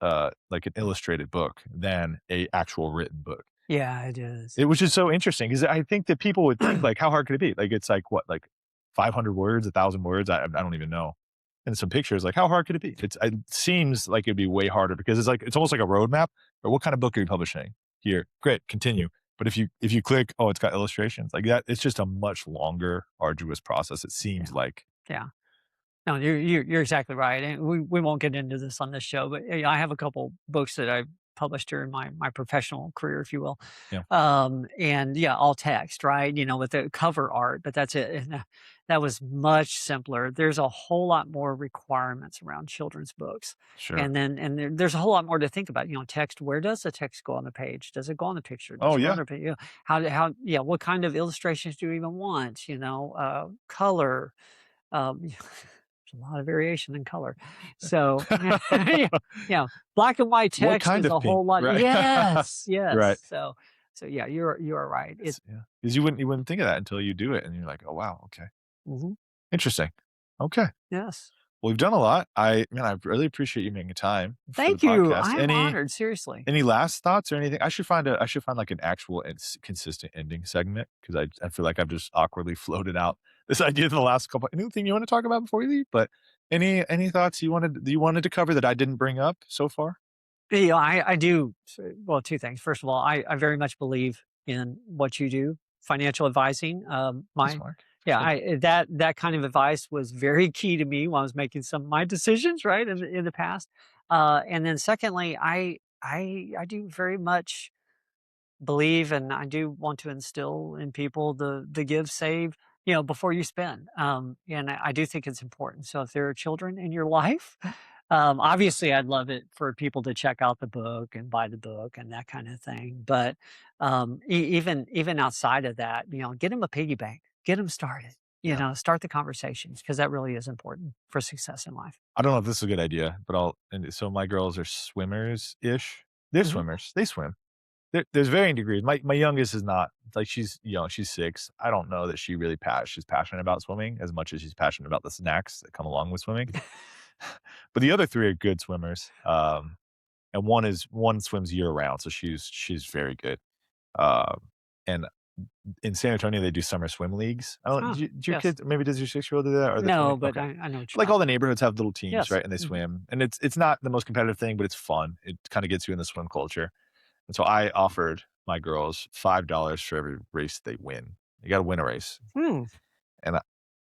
Speaker 1: like, an illustrated book than a actual written book.
Speaker 2: Yeah, it is.
Speaker 1: It which is so interesting because I think that people would think, like, how hard could it be? Like, it's like, what, like 500 words, 1,000 words? I don't even know. And some pictures, like, how hard could it be? It seems like it'd be way harder because it's almost like a roadmap, or what kind of book are you publishing? Here, great, continue. But if you click, oh, it's got illustrations, like that, it's just a much longer, arduous process, it
Speaker 2: Yeah,
Speaker 1: seems like.
Speaker 2: yeah. No, you're exactly right, and we won't get into this on this show, but I have a couple books that I published during my professional career, if you will,
Speaker 1: Yeah,
Speaker 2: and yeah, all text, right? With the cover art, but that's it. And that was much simpler. There's a whole lot more requirements around children's books,
Speaker 1: sure.
Speaker 2: and there's a whole lot more to think about. Text. Where does the text go on the page? Does it go on the picture? Does
Speaker 1: Oh,
Speaker 2: it go on
Speaker 1: yeah.
Speaker 2: the page? How? Yeah. What kind of illustrations do you even want? Color. There's a lot of variation in color. So, yeah, yeah, black and white
Speaker 1: What
Speaker 2: text
Speaker 1: kind
Speaker 2: is
Speaker 1: of
Speaker 2: a
Speaker 1: pink?
Speaker 2: whole lot.
Speaker 1: Right.
Speaker 2: Yes,
Speaker 1: Right.
Speaker 2: yes. So yeah, you are right.
Speaker 1: It's yeah, because you wouldn't think of that until you do it, and you're like, "Oh, wow, okay.
Speaker 2: Mhm,
Speaker 1: Interesting. Okay.
Speaker 2: yes.
Speaker 1: Well, we've done a lot. I really appreciate you making time for the
Speaker 2: Thank you.
Speaker 1: podcast.
Speaker 2: I am honored. Seriously.
Speaker 1: Any last thoughts or anything? I should find, like, an actual and consistent ending segment because I feel like I've just awkwardly floated out this idea in the last couple anything you wanna talk about before you leave? But any thoughts you wanted to cover that I didn't bring up so far?
Speaker 2: I do. Well, two things. First of all, I very much believe in what you do, financial advising.
Speaker 1: Thanks,
Speaker 2: My
Speaker 1: Mark.
Speaker 2: Yeah, that kind of advice was very key to me when I was making some of my decisions, right, in the past. And then secondly, I do very much believe and I do want to instill in people the give, save, before you spend. And I do think it's important. So if there are children in your life, obviously I'd love it for people to check out the book and buy the book and that kind of thing. But even outside of that, get them a piggy bank, get them started.
Speaker 1: Yeah.
Speaker 2: Start the conversations because that really is important for success in life.
Speaker 1: I don't know if this is a good idea, but so my girls are swimmers-ish. They're
Speaker 2: Hmm.
Speaker 1: swimmers. They swim. There's varying degrees. My youngest is not. Like, she's 6. I don't know that she's passionate about swimming as much as she's passionate about the snacks that come along with swimming. But the other 3 are good swimmers, and one swims year round, so she's very good. And in San Antonio, they do summer swim leagues. I don't
Speaker 2: Oh,
Speaker 1: do your
Speaker 2: yes.
Speaker 1: kids, maybe does your 6-year-old do that or the 20?
Speaker 2: No, but
Speaker 1: Okay.
Speaker 2: I know what you're
Speaker 1: Like, all
Speaker 2: talking
Speaker 1: the
Speaker 2: about.
Speaker 1: neighborhoods have little teams,
Speaker 2: Yes.
Speaker 1: right, and they
Speaker 2: Hmm.
Speaker 1: swim, and it's not the most competitive thing, but it's fun. It kinda gets you in the swim culture, and so I offered my girls $5 for every race they win. You gotta win a race,
Speaker 2: Hmm,
Speaker 1: and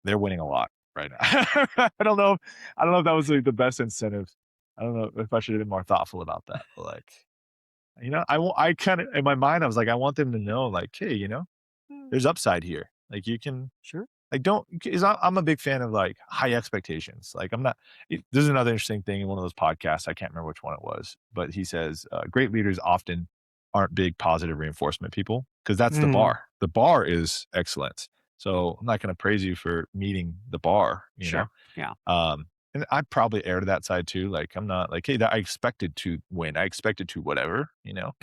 Speaker 1: they're winning a lot right now. I don't know if that was, like, the best incentive. I don't know if I should have been more thoughtful about that, but, like, I kinda in my mind, I was like, I want them to know, like, "Hey,
Speaker 2: hmm,
Speaker 1: there's upside here." Like, you can
Speaker 2: sure.
Speaker 1: like, don't 'cause I'm a big fan of, like, high expectations. Like, I'm not this is another interesting thing in one of those podcasts, I can't remember which one it was, but he says, "Great leaders often aren't big positive reinforcement people because that's the
Speaker 2: Mm,
Speaker 1: bar. The bar is excellence. So, I'm not gonna praise you for meeting the bar," you know?
Speaker 2: sure. Yeah.
Speaker 1: And I probably err to that side too. Like, I'm not like, "Hey, that I expected to win. I expected to whatever," you know?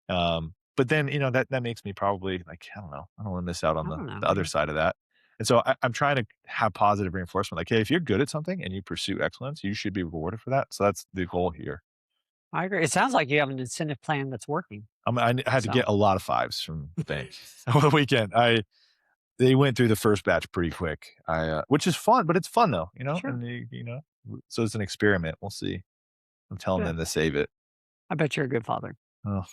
Speaker 1: But then, that makes me probably like, I don't know, I don't wanna miss out on
Speaker 2: I
Speaker 1: the
Speaker 2: don't know.
Speaker 1: the other
Speaker 2: Yeah.
Speaker 1: side of that. And so I'm trying to have positive reinforcement, like, "Hey, if you're good at something and you pursue excellence, you should be rewarded for that." So that's the goal here.
Speaker 2: I agree. It sounds like you have an incentive plan that's working.
Speaker 1: I had to
Speaker 2: So,
Speaker 1: get a lot of 5s from the bank over the weekend. They went through the first batch pretty quick. Which is fun, but it's fun though,
Speaker 2: sure.
Speaker 1: and so it's an experiment. We'll see. I'm telling
Speaker 2: Good.
Speaker 1: them to save it.
Speaker 2: I bet you're a good father.
Speaker 1: Oh,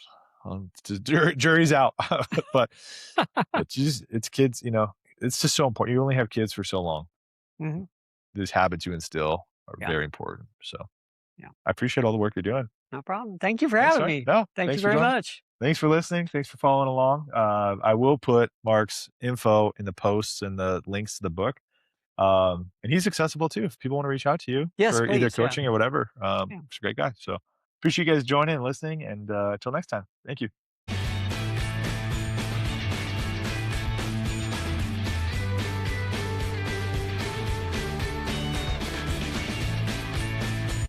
Speaker 1: jury's out, but it's kids, it's just so important. You only have kids for so long.
Speaker 2: Mhm.
Speaker 1: These habits you instill are
Speaker 2: Yeah.
Speaker 1: very important. So
Speaker 2: Yeah.
Speaker 1: I appreciate all the work you're doing.
Speaker 2: No problem. Thank you for
Speaker 1: Thanks,
Speaker 2: having
Speaker 1: man.
Speaker 2: me.
Speaker 1: No,
Speaker 2: Thank you
Speaker 1: thanks for
Speaker 2: very
Speaker 1: joining.
Speaker 2: much.
Speaker 1: Thanks for listening. Thanks for following along. I will put Mark's info in the posts and the links to the book. And he's accessible too if people want to reach out to you
Speaker 2: Yes,
Speaker 1: for either
Speaker 2: please. Yeah.
Speaker 1: coaching or whatever.
Speaker 2: Yeah.
Speaker 1: He's a great guy. So appreciate you guys joining and listening. And until next time, thank you.